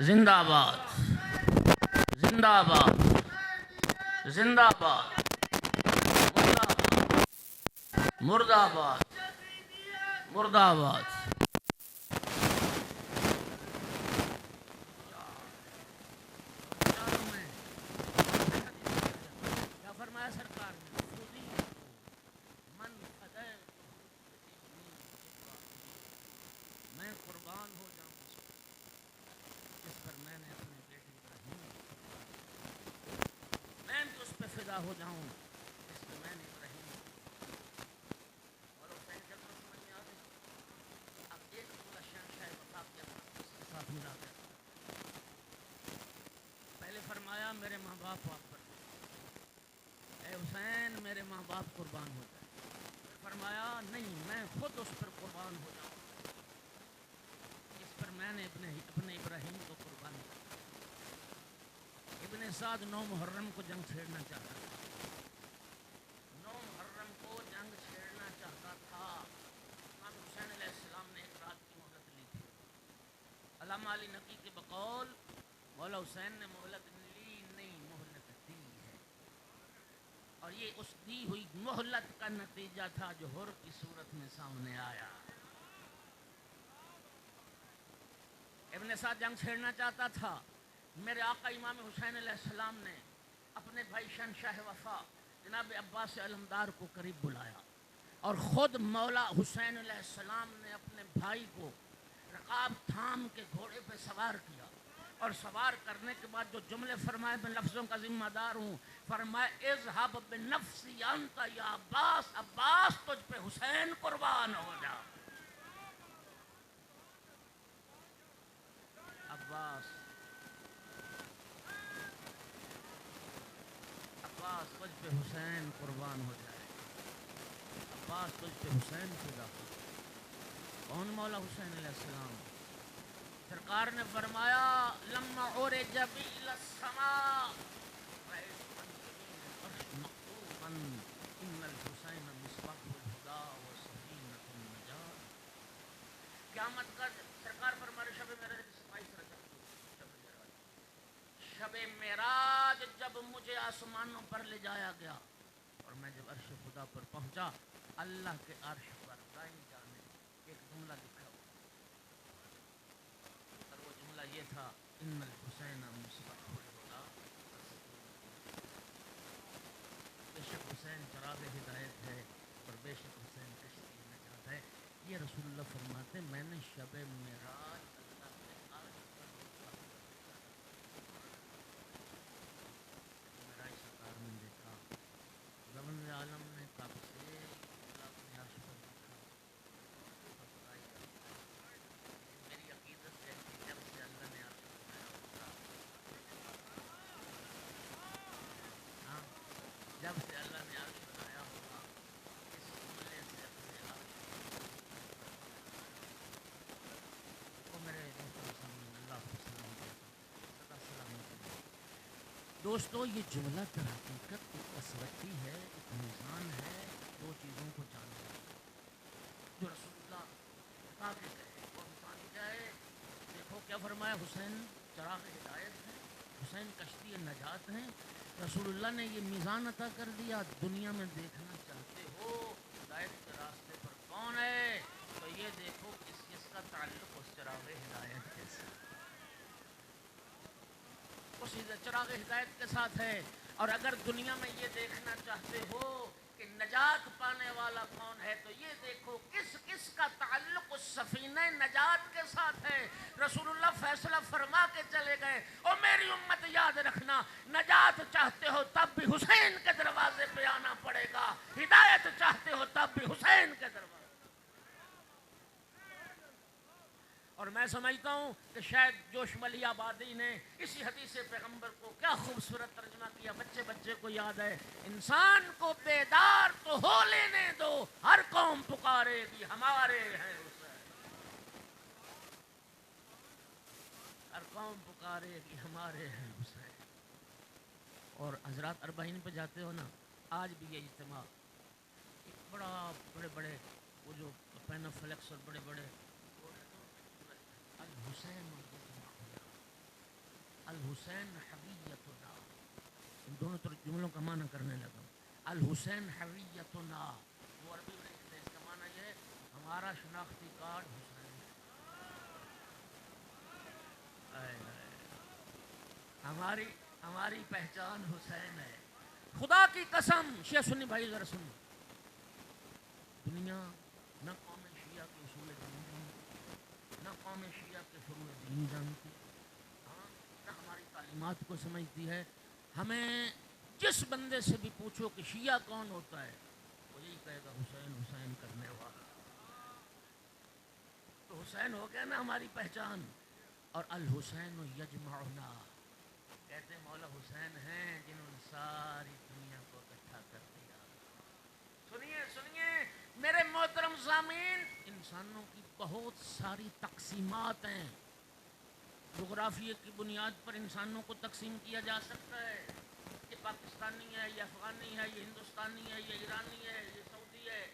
زندہ باد، زندہ باد، زندہ باد، مرد آباد، مرد آباد۔ کیا فرمایا سرکار نے؟ میں قربان ہو جاؤں جس پر میں نے اپنے بیٹے ابراہیم، میں بھی اس پہ فدا ہو جاؤں جس پہ میں نے ابراہیم۔ اور حسین جب تو سمجھ میں آ گئی، اب ایک پورا شہنشاہ وفا کے ساتھ ملا گیا۔ پہلے فرمایا میرے ماں باپ آپ پر، اے حسین میرے ماں باپ قربان ہو جائے۔ فرمایا نہیں، میں خود اس پر قربان ہو جاؤں جس پر میں نے اپنے ابراہیم کو قربان کیا۔ ابن سعد 9 محرم کو جنگ چھیڑنا چاہتا تھا، 9 محرم کو جنگ چھیڑنا چاہتا تھا۔ امام حسین علیہ السلام نے ایک رات کی مہلت لی تھی۔ علامہ علی نقی کے بقول مولا حسین نے مہلت لی نہیں، مہلت دی ہے، اور یہ اس دی ہوئی مہلت کا نتیجہ تھا جو حر کی صورت میں سامنے آیا۔ ابن سعد جنگ چھیڑنا چاہتا تھا۔ میرے آقا امام حسین علیہ السلام نے اپنے بھائی شہنشاہ وفا جناب عباس علمدار کو قریب بلایا، اور خود مولا حسین علیہ السلام نے اپنے بھائی کو رقاب تھام کے گھوڑے پہ سوار کیا، اور سوار کرنے کے بعد جو جملے فرمائے، میں لفظوں کا ذمہ دار ہوں، فرمائے اذهب بنفسی انت یا عباس، عباس تجھ پہ حسین قربان ہو جا۔ عباس تجھ پہ حسین قربان ہو جائے، عباس تجھ پہ حسین فدا ہو۔ کون؟ مولا حسین علیہ السلام۔ سرکار نے فرمایا لما عرج بی الی السماء رأیت عن یمین العرش مکتوبا ان الحسین مصباح الہدی و سکینۃ النجات۔ قیامت کا سرکار فرمائے شب معراج، شب معراج جب مجھے آسمانوں پر لے جایا گیا، اور میں جب عرش خدا پر پہنچا، اللہ کے عرش پر دائیں جانب ایک جملہ لکھا ہوا، اور وہ جملہ یہ تھا ان الحسین مصباح الہدی، بے شک حسین چراغ ہدایت ہے اور بے شک حسین کشتی نجات ہے۔ یہ رسول اللہ فرماتے میں نے شب معراج اللہ کے عرش پر دیکھا، رب عالم نے کب سے اللہ اپنے عرش پر رکھا، میری عقیدت ہے کہ جب سے اللہ نے عرش بنایا ہوگا، ہاں جب سے اللہ نے عرش بنایا ہوگا، اس جملے سے اپنے عرش کو میرے دوستوں سامنے اللہ کو سلام کرتا ہوں، سدا سلامت ہے۔ دوستو یہ جملہ در حقیقت ایک اسوتی ہے، ایک میزان ہے، دو چیزوں کو جاننا جو رسول اللہ بتا کے گئے، اور انسان کیا ہے؟ دیکھو کیا فرمایا، حسین چراغ ہدایت ہے، حسین کشتی نجات ہیں۔ رسول اللہ نے یہ میزان عطا کر دیا، دنیا میں دیکھنا چاہتے ہو ہدایت کے راستے پر کون ہے، تو یہ دیکھو کس کس کا تعلق اس چراغ ہدایت کے ساتھ، اسی چراغ ہدایت کے ساتھ ہے۔ اور اگر دنیا میں یہ دیکھنا چاہتے ہو کہ نجات پانے والا کون ہے، تو یہ دیکھو کس کس کا تعلق اس سفینہ نجات کے ساتھ ہے۔ رسول اللہ فیصلہ فرما کے چلے گئے، اور میری امت یاد رکھنا، نجات چاہتے ہو تب بھی حسین کے دروازے پہ آنا پڑے گا، ہدایت چاہتے ہو تب بھی حسین کے دروازے۔ اور میں سمجھتا ہوں کہ شاید جوش ملی آبادی نے اسی حدیث پیغمبر کو کیا خوبصورت ترجمہ کیا، بچے بچے کو یاد ہے، انسان کو بیدار تو ہو لینے دو، ہر قوم پکارے گی ہمارے ہیں حسین، ہر قوم پکارے گی ہمارے ہیں حسین۔ اور حضرات اربعین پہ جاتے ہو نا، آج بھی یہ اجتماع ایک بڑے بڑے وہ جو پین فلیکس اور بڑے بڑے الحسین الحسین حویتنا، ان دونوں جملوں کا معنی کرنے لگا۔ الحسین حویتنا، وہ عربی میں لکھتے ہیں، اس کا معنی یہ ہے ہمارا شناختی کارڈ حسین ہے، ہماری پہچان حسین ہے۔ خدا کی قسم، شیعہ سنی بھائی ذرا سنو، دنیا نہ قوم شیعہ کے اصول دین جانتی، نہ قوم شیعہ کے فروع دین جانتی، نہ ہماری تعلیمات کو سمجھتی ہے۔ ہمیں جس بندے سے بھی پوچھو کہ شیعہ کون ہوتا ہے، وہ یہی کہے گا حسین حسین کرنے والا۔ تو حسین ہو گیا نا ہماری پہچان۔ اور الحسین یجمعنا، کہتے ہیں مولا حسین ہیں جنہوں نے ساری دنیا کو اکٹھا کر دیا۔ سنیے سنیے میرے محترم سامعین، انسانوں کی بہت ساری تقسیمات ہیں، جغرافیے کی بنیاد پر انسانوں کو تقسیم کیا جا سکتا ہے، یہ پاکستانی ہے، یہ افغانی ہے، یہ ہندوستانی ہے، یہ ایرانی ہے، یہ سعودی ہے۔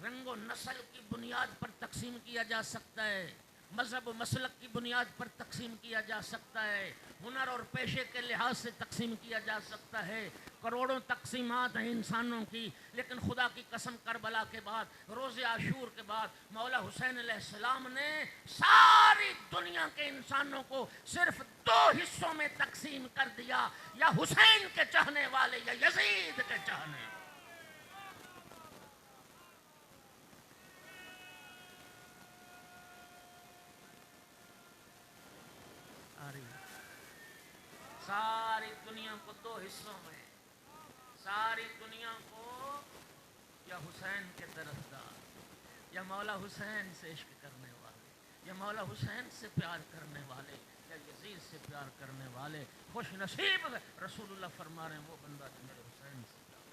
رنگ و نسل کی بنیاد پر تقسیم کیا جا سکتا ہے، مذہب و مسلک کی بنیاد پر تقسیم کیا جا سکتا ہے، ہنر اور پیشے کے لحاظ سے تقسیم کیا جا سکتا ہے۔ کروڑوں تقسیمات ہیں انسانوں کی، لیکن خدا کی قسم کربلا کے بعد، روز عاشور کے بعد، مولا حسین علیہ السلام نے ساری دنیا کے انسانوں کو صرف دو حصوں میں تقسیم کر دیا، یا حسین کے چاہنے والے یا یزید کے چاہنے والے۔ ساری دنیا کو دو حصوں میں، ساری دنیا کو یا حسین کے طرفدار، یا مولا حسین سے عشق کرنے والے، یا مولا حسین سے پیار کرنے والے، یا یزید سے پیار کرنے والے۔ خوش نصیب رسول اللہ فرما رہے ہیں وہ بندہ جو میرے حسین سے پیار،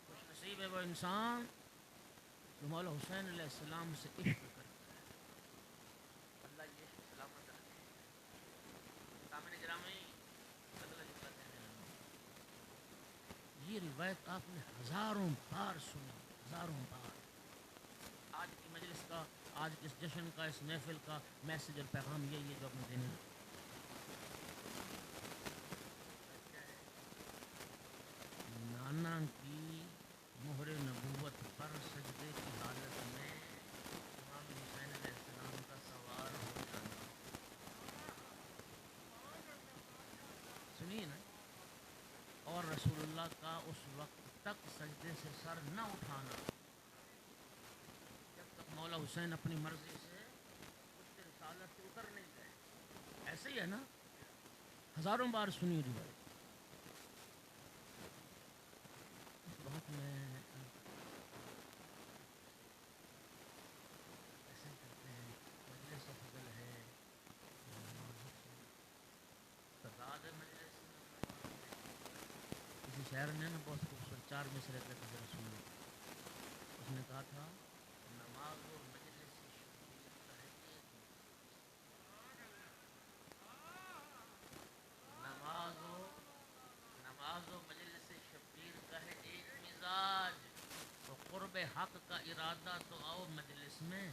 خوش نصیب ہے وہ انسان جو مولا حسین علیہ السلام سے عشق کرتا ہے۔ اللہ یہ عشق سلامت رکھے۔ سامنے گرامی، یہ روایت آپ نے ہزاروں بار سنی، ہزاروں بار۔ آج کی مجلس کا، آج اس جشن کا، اس محفل کا میسج اور پیغام یہی ہے جو آپ نے دینے ہیں۔ نانا کی مہر نبوت پر سجدے کی حالت میں امام حسین علیہ السلام کا سوار ہو جانا، سنیے نا، اور رسول اللہ کا اس وقت تک سجدے سے سر نہ اٹھانا جب تک مولا حسین اپنی مرضی سے اس رسالت سے اتر نہیں گئے۔ ایسے ہی ہے نا، ہزاروں بار سنی روایت۔ اس بات میں ایسے کرتے ہیں، مجلس افضل ہے، تضاد مجلس۔ کسی شاعر نے نا بہت خوبصورت چار مصرے کے ذرا سن لو۔ اس نے کہا تھا نماز و مجلس شبیر کا ہے ایک، نماز و مجلس شبیر کا ہے ایک مزاج، تو قرب حق کا ارادہ تو آؤ مجلس میں،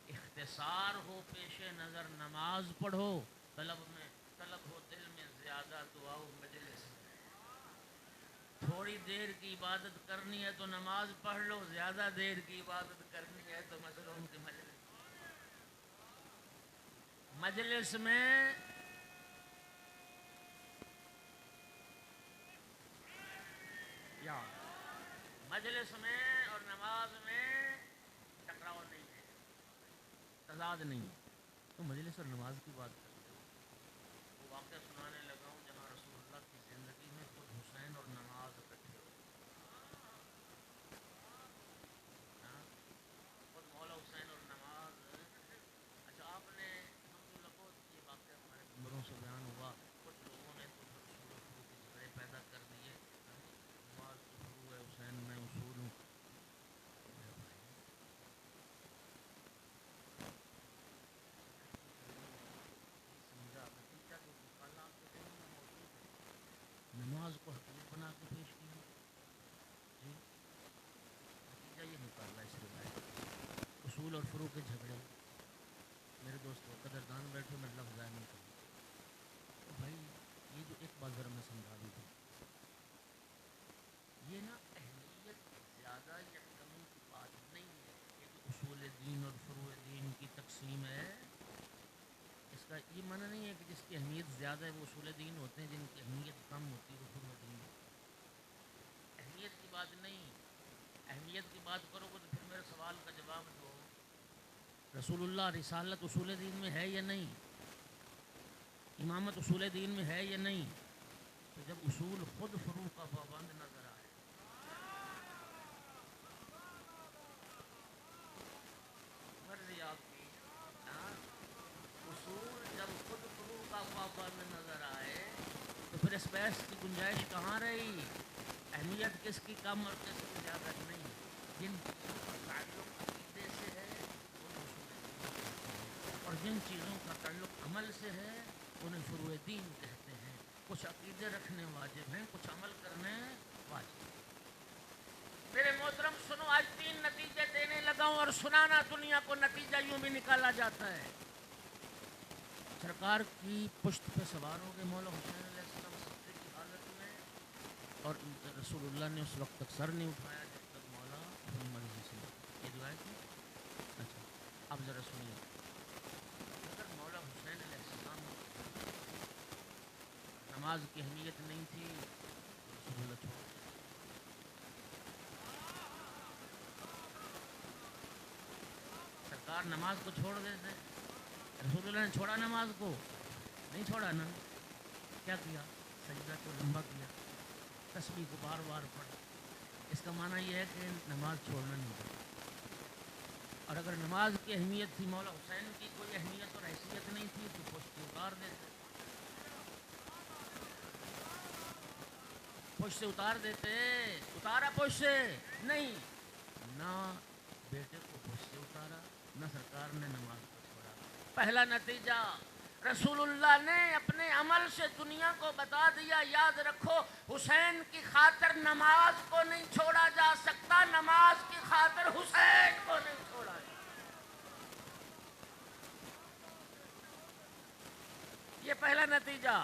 اختصار ہو پیش نظر نماز پڑھو، طلب ہو دل میں زیادہ تو آؤ مجلس میں۔ تھوڑی دیر کی عبادت کرنی ہے تو نماز پڑھ لو، زیادہ دیر کی عبادت کرنی ہے تو مظلوم کی مجلس میں مجلس میں اور نماز میں ٹکراؤ نہیں ہے، تضاد نہیں ہے. تو مجلس اور نماز کی بات کرتے ہو، وہ واقعہ سنانے لگا ہوں جہاں رسول اللہ کی زندگی میں خود حسین اور نماز اکٹھے ہو. ہاں، خود مولا حسین اور نماز. اچھا، آپ نے الحمدللہ بہت یہ واقعہ ہمارے ممبروں سے بیان ہوا. کچھ لوگوں نے تو پھر اصول و فروع کے جھگڑے پیدا کر دیے. نماز تو شروع ہے، حسین میں اصول ہوں. میرے بھائی، نہیں سمجھا. نتیجہ جو نکالا آپ کے ذہن میں موجود ہے. نماز کو حقیق بنا کے پیش کیا. جی، نتیجہ یہ نکالا اس روایت کا. اصول اور فروع کے جھگڑے. میرے دوستو قدردان بیٹھے، میں لفظ ضائع نہیں کروں. تو بھائی یہ جو ایک بات ذرا میں سمجھا دوں تھی، یہ نا اہمیت زیادہ یا کمی کی بات نہیں ہے. یہ جو اصول دین اور فروع دین کی تقسیم ہے، اس کا یہ معنی نہیں ہے کہ جس کی اہمیت زیادہ ہے وہ اصول دین ہوتے ہیں، جن کی اہمیت کم ہوتی ہے وہ فروع دین ہوتے ہیں. اہمیت کی بات نہیں. اہمیت کی بات کرو گے تو پھر میرے سوال کا جواب دو. رسول اللہ رسالت اصول دین میں ہے یا نہیں؟ امامت اصول دین میں ہے یا نہیں؟ تو جب اصول خود فروع کا پابند نظر آئے، مرضی آپ کی. ہاں، اصول جب خود فروع کا پابند نظر آئے تو پھر اس بحث کی گنجائش کہاں رہی؟ اہمیت کس کی کم اور کس کی زیادہ نہیں. جن چیزوں کا تعلق عقیدے سے ہے انہیں اصول دین کہتے ہیں، اور جن چیزوں کا تعلق عمل سے ہے انہیں فروع دین کہتے ہیں. کچھ عقیدے رکھنے واجب ہیں، کچھ عمل کرنے واجب ہیں. میرے محترم سنو، آج 3 نتیجے دینے لگا ہوں، اور سنانا دنیا کو نتیجہ یوں بھی نکالا جاتا ہے. سرکار کی پشت پہ سوار ہو گئے مولا حسین علیہ السلام سجدے کی حالت میں، اور رسول اللہ نے اس وقت تک سر نہیں اٹھایا جب تک مولا اپنی مرضی سے. یہ روایت ہے. اچھا، اب ذرا سنیے. اگر مولا حسین علیہ السلام نماز کی اہمیت نہیں تھی تو رسول اللہ چھوڑ دیتے. سرکار نماز کو چھوڑ دیتے. رسول اللہ نے چھوڑا نماز کو؟ نہیں چھوڑا نا. کیا کیا؟ سجدہ کو لمبا کیا، تسبیح کو بار بار پڑھا. اس کا معنی یہ ہے کہ نماز چھوڑنا نہیں چاہیے. اور اگر نماز کی اہمیت تھی، مولا حسین کی کوئی اہمیت اور حیثیت نہیں تھی، تو پشت سے اتار دیتے. پشت سے اتار دیتے. اتارا پشت سے؟ نہیں. نہ بیٹے کو پشت سے اتارا، نہ سرکار نے نماز کو چھوڑا. پہلا نتیجہ، رسول اللہ نے اپنے عمل سے دنیا کو بتا دیا، یاد رکھو حسین کی خاطر نماز کو نہیں چھوڑا جا سکتا، نماز کی خاطر حسین کو نہیں چھوڑا جا سکتا. یہ پہلا نتیجہ.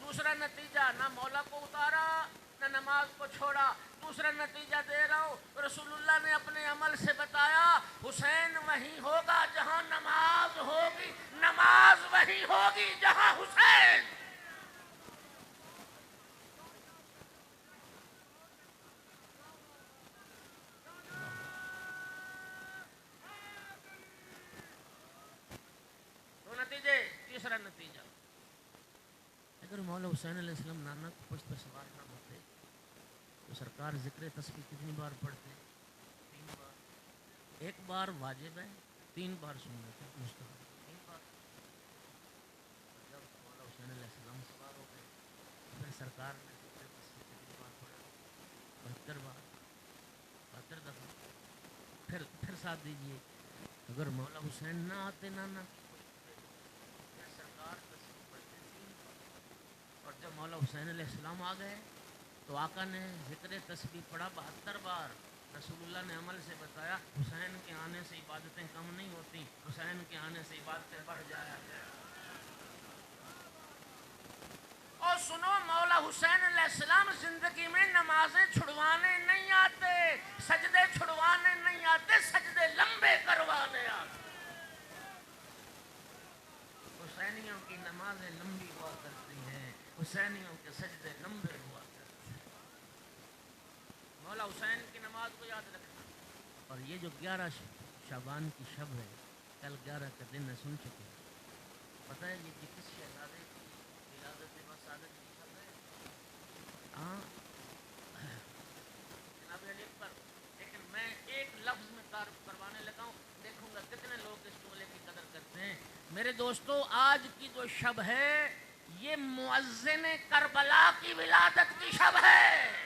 دوسرا نتیجہ، نہ مولا کو اتارا نہ نماز کو چھوڑا. دوسرا نتیجہ دے رہا ہوں، رسول اللہ نے اپنے عمل سے بتایا حسین وہیں ہوگا جہاں نماز ہوگی، نماز وہیں ہوگی جہاں حسین. دو نتیجے. تیسرا نتیجہ، اگر مولا حسین علیہ السلام نانا کو پشت پہ سوار نہ ہوتے تو سرکار ذکر تسبیح کتنی بار پڑھتے؟ 3 بار. 1 بار واجب ہے، 3 بار سنت ہے، مستحب 3 بار. اور جب مولا حسین علیہ السلام سوار ہو گئے تو پھر سرکار نے ذکر تسبیح کتنی بار پڑھا؟ 72 بار، 72 دفعہ. پھر ساتھ دیجئے، اگر مولا حسین نہ آتے نانا کی پشت پہ تو پھر سرکار تسبیح پڑھتے 3 بار. اور جب مولا حسین علیہ السلام آ گئے تو آقا نے ذکر تسبیح پڑھا 72 بار. رسول اللہ نے عمل سے بتایا حسین کے آنے سے عبادتیں کم نہیں ہوتی، حسین کے آنے سے عبادتیں بڑھ جایا. اور سنو، مولا حسین علیہ السلام زندگی میں نمازیں چھڑوانے نہیں آتے، سجدے چھڑوانے نہیں آتے، سجدے لمبے کروانے آتے. حسینیوں کی نمازیں لمبی ہوا کرتی ہیں، حسینیوں کے سجدے لمبے ہوا کرتے ہیں. مولا حسین کی نماز کو یاد رکھنا. اور یہ جو 11 شعبان کی شب ہے، کل 11 کا دن ہے، سن چکے ہیں. پتہ ہے یہ کس شہزادے کی ولادت مسعادت کی شب ہے؟ ہاں جناب علی اکبر. لیکن میں ایک لفظ میں تعارف کروانے لگا ہوں، دیکھوں گا کتنے لوگ اس جملے کی قدر کرتے ہیں. میرے دوستو، آج کی جو شب ہے یہ مؤذن کربلا کی ولادت کی شب ہے.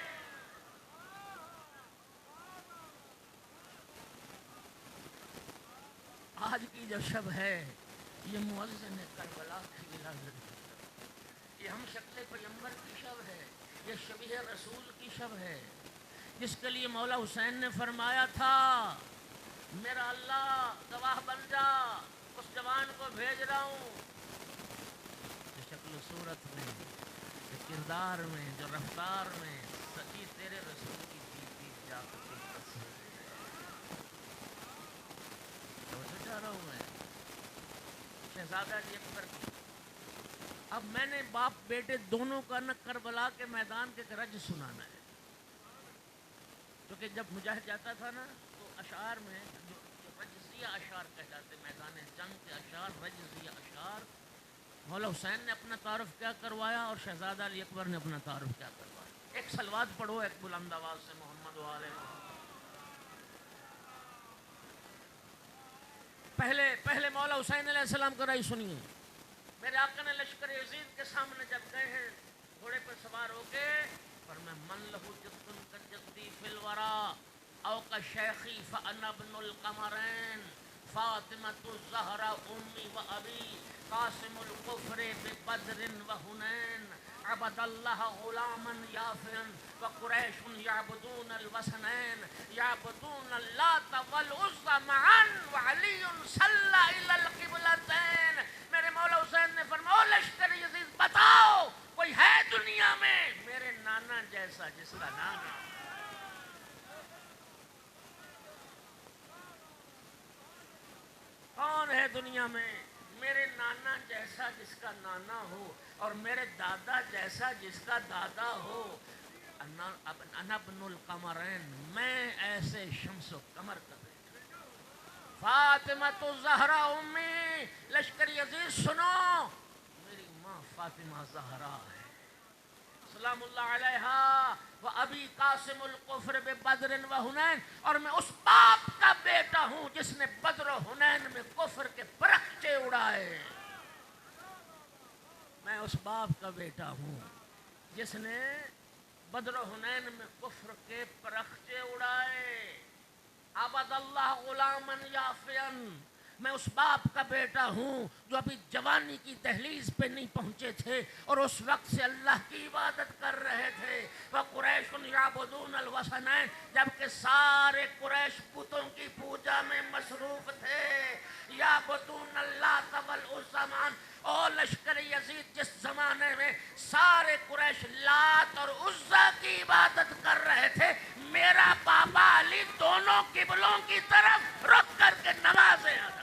آج کی جو شب ہے یہ مؤذن کربلا کی ولادت کی شب ہے. یہ ہم شکل پیغمبر کی شب ہے، یہ شبیہ رسول کی شب ہے، جس کے لیے مولا حسین نے فرمایا تھا میرا اللہ گواہ بن جا، اس جوان کو بھیج رہا ہوں جو شکل و صورت میں، جو کردار میں، جو رفتار میں سچی تیرے رسول کی پیٹ جا جا رہا ہوں میں شہزادہ علی اکبر کی. اب میں نے باپ بیٹے دونوں کا نہ کربلا کے میدان کے رج سنانا ہے، کیونکہ جب مجاہد جاتا تھا نا تو اشعار میں جو رجزیہ اشعار کہلاتے، میدان جنگ کے اشعار رجزیہ اشعار، مولا حسین نے اپنا تعارف کیا کروایا اور شہزادہ علی اکبر نے اپنا تعارف کیا کروایا. ایک صلوات پڑھو ایک بلند آواز سے، محمد و آل محمد. پہلے مولا حسین علیہ السلام کا رائے سنیے. میرے آقا نے لشکر یزید کے سامنے جب گئے ہیں گھوڑے پر سوار ہو کے، فرمایا من لہو جدن کا جدی فی الورا او کا شیخی فانا ابن القمرین فاطمۃ الزہرا امی و ابی قاسم الکفر ببدر و حنین عبد اللہ غلاما یافعا وقریش یعبدون الوثنین یعبدون اللات والعزى معا وعلی صلی الی القبلتین. میرے مولا حسین نے فرمایا لشکر یزید بتاؤ کوئی ہے دنیا میں میرے نانا جیسا جس کا نانا، کون ہے دنیا میں میرے نانا جیسا جس کا نانا ہو اور میرے دادا جیسا جس کا دادا ہو. انا ابن القمرین، میں ایسے شمس و قمر کا بیٹا. فاطمۃ الزہرا امی، لشکر یزید سنو میری ماں فاطمہ زہرا ہے سلام اللہ علیہا، و ابی قاسم الکفر ببدر و حنین، اور میں اس باپ کا بیٹا ہوں جس نے بدر و حنین میں کفر کے پرخچے اڑائے. میں اس باپ کا بیٹا ہوں جس نے بدر و حنین میں کفر کے پرخچے اڑائے. عبد اللہ غلاما یافعا، میں اس باپ کا بیٹا ہوں جو ابھی جوانی کی دہلیز پہ نہیں پہنچے تھے اور اس وقت سے اللہ کی عبادت کر رہے تھے. وقریش یعبدون الوثنین، جبکہ سارے قریش بتوں کی پوجا میں مصروف تھے. یعبدون اللات والعزى معا، او لشکر یزید جس زمانے میں سارے قریش لات اور عزیٰ کی عبادت کر رہے تھے، میرا بابا علی دونوں قبلوں کی طرف رخ کر کے نمازیں ادا.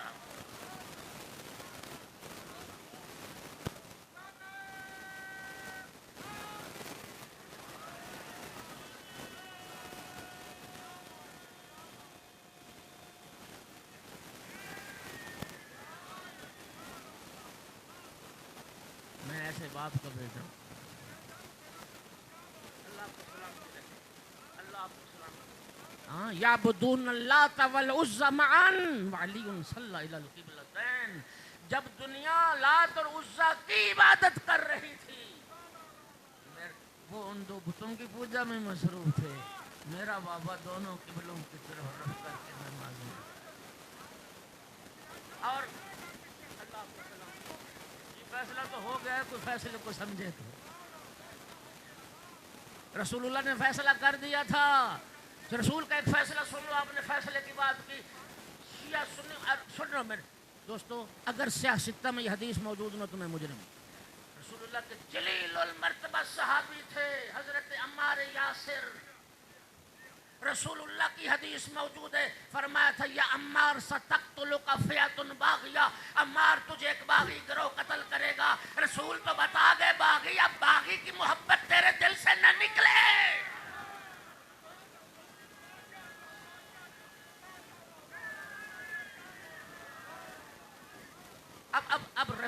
میں ایسے باپ کا بیٹا ہوں. اللہ آپ کو سلامتی رکھے، اللہ آپ کو سلامتی. ہاں، یعبدون اللات والعزى معا وعلی صلی الی القبلتین. جب دنیا لات اور عزیٰ کی عبادت کر رہی تھی وہ ان دو بتوں کی پوجا میں مصروف تھے، میرا بابا دونوں قبلوں کی طرف رخ کر کے نماز میں. اور اللہ آپ کو سلام. یہ فیصلہ تو ہو گیا ہے، کوئی فیصلے کو سمجھے تو. رسول اللہ نے فیصلہ کر دیا تھا. رسول کا ایک فیصلہ سن لو. آپ نے فیصلے کی بات کی، شیعہ سنی سن رہا میرے دوستو. اگر سیاہ ستہ میں یہ حدیث موجود نہ تو میں مجرم ہوں. رسول اللہ کے جلیل المرتبہ صحابی تھے حضرت عمار یاسر. رسول اللہ کی حدیث موجود ہے، فرمایا تھا یا عمار ستقتلک فئۃ باغیہ، عمار تجھے ایک باغی گروہ قتل کرے گا. رسول تو بتا گئے باغی، اب باغی کی محبت تیرے دل سے نہ نکلے.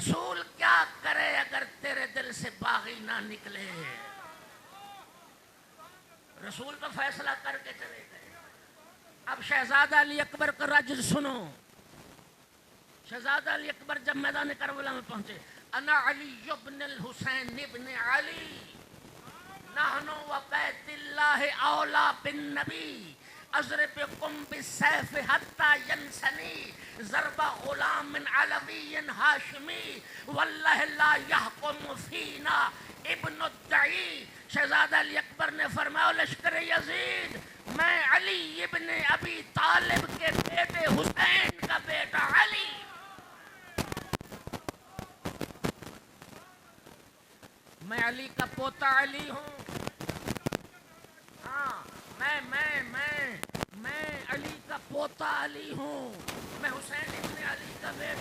رسول کیا کرے اگر تیرے دل سے باغی نہ نکلے؟ رسول تو فیصلہ کر کے چلے گئے. اب شہزادہ علی اکبر کا رجز سنو. شہزادہ علی اکبر جب میدان کربلا میں پہنچے، انا علی ابن الحسین ابن علی نحن و بیت اللہ اولا بالنبی اضربکم بالسیف حتی ینسنی ضرب غلام من علوی ہاشمی واللہ لا یحکم فینا ابن الدعی. شہزادہ علی اکبر نے فرمایا لشکر یزید، میں علی ابن ابی طالب کے بیٹے حسین کا بیٹا علی، میں علی کا پوتا علی ہوں. ہاں میں علی کا پوتا علی ہوں، میں حسین ابن علی کا بیٹا.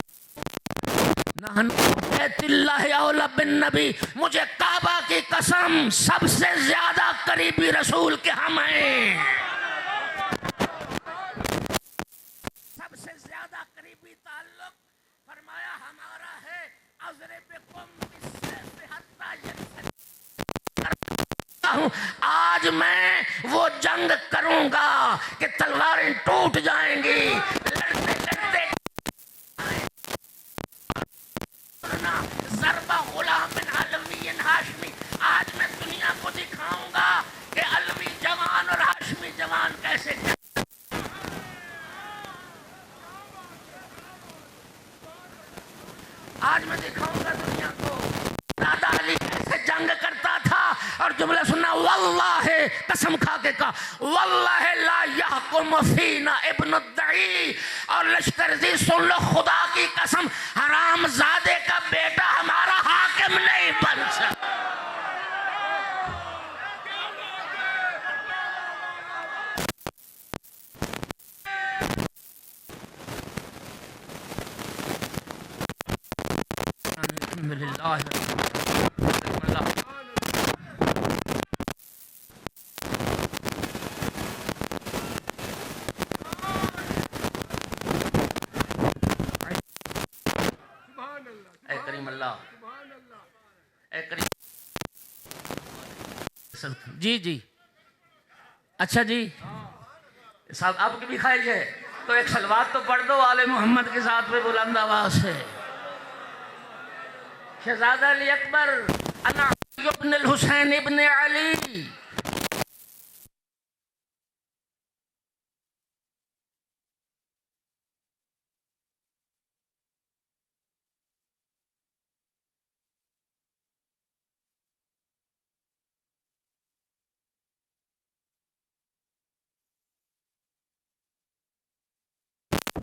نحن بیت اللہ اولا بالنبی، مجھے کعبہ کی قسم سب سے زیادہ قریبی رسول کے ہم ہیں. سب سے زیادہ قریبی تعلق فرمایا ہمارا ہے. اضربکم بالسیف حتی ینسنی، آج میں وہ جنگ کروں گا کہ تلواریں ٹوٹ جائیں گی. لڑتے لڑتے ضرب غلام علوی ہاشمی، آج میں دنیا کو دکھاؤں گا کہ علوی جوان اور ہاشمی جوان کیسے. آج میں دکھاؤں گا دنیا کو دادا علی کیسے جنگ کرتا تھا. اور جملہ سننا، واللہ قسم کھا کے کہا واللہ لا یحکم فینا ابن الدعی، اور لشکر زی سن لو خدا کی قسم حرام زادے کا بیٹا ہمارا حاکم نہیں بن سکتا. الحمدللہ. اے کریم اللہ، اے کریم. جی جی اچھا جی صاحب، آپ کی بھی خواہش ہے تو ایک صلوات تو پڑھ دو آل محمد کے ساتھ میں بلند آواز سے. شہزادہ علی اکبر انا علی ابن الحسین ابن علی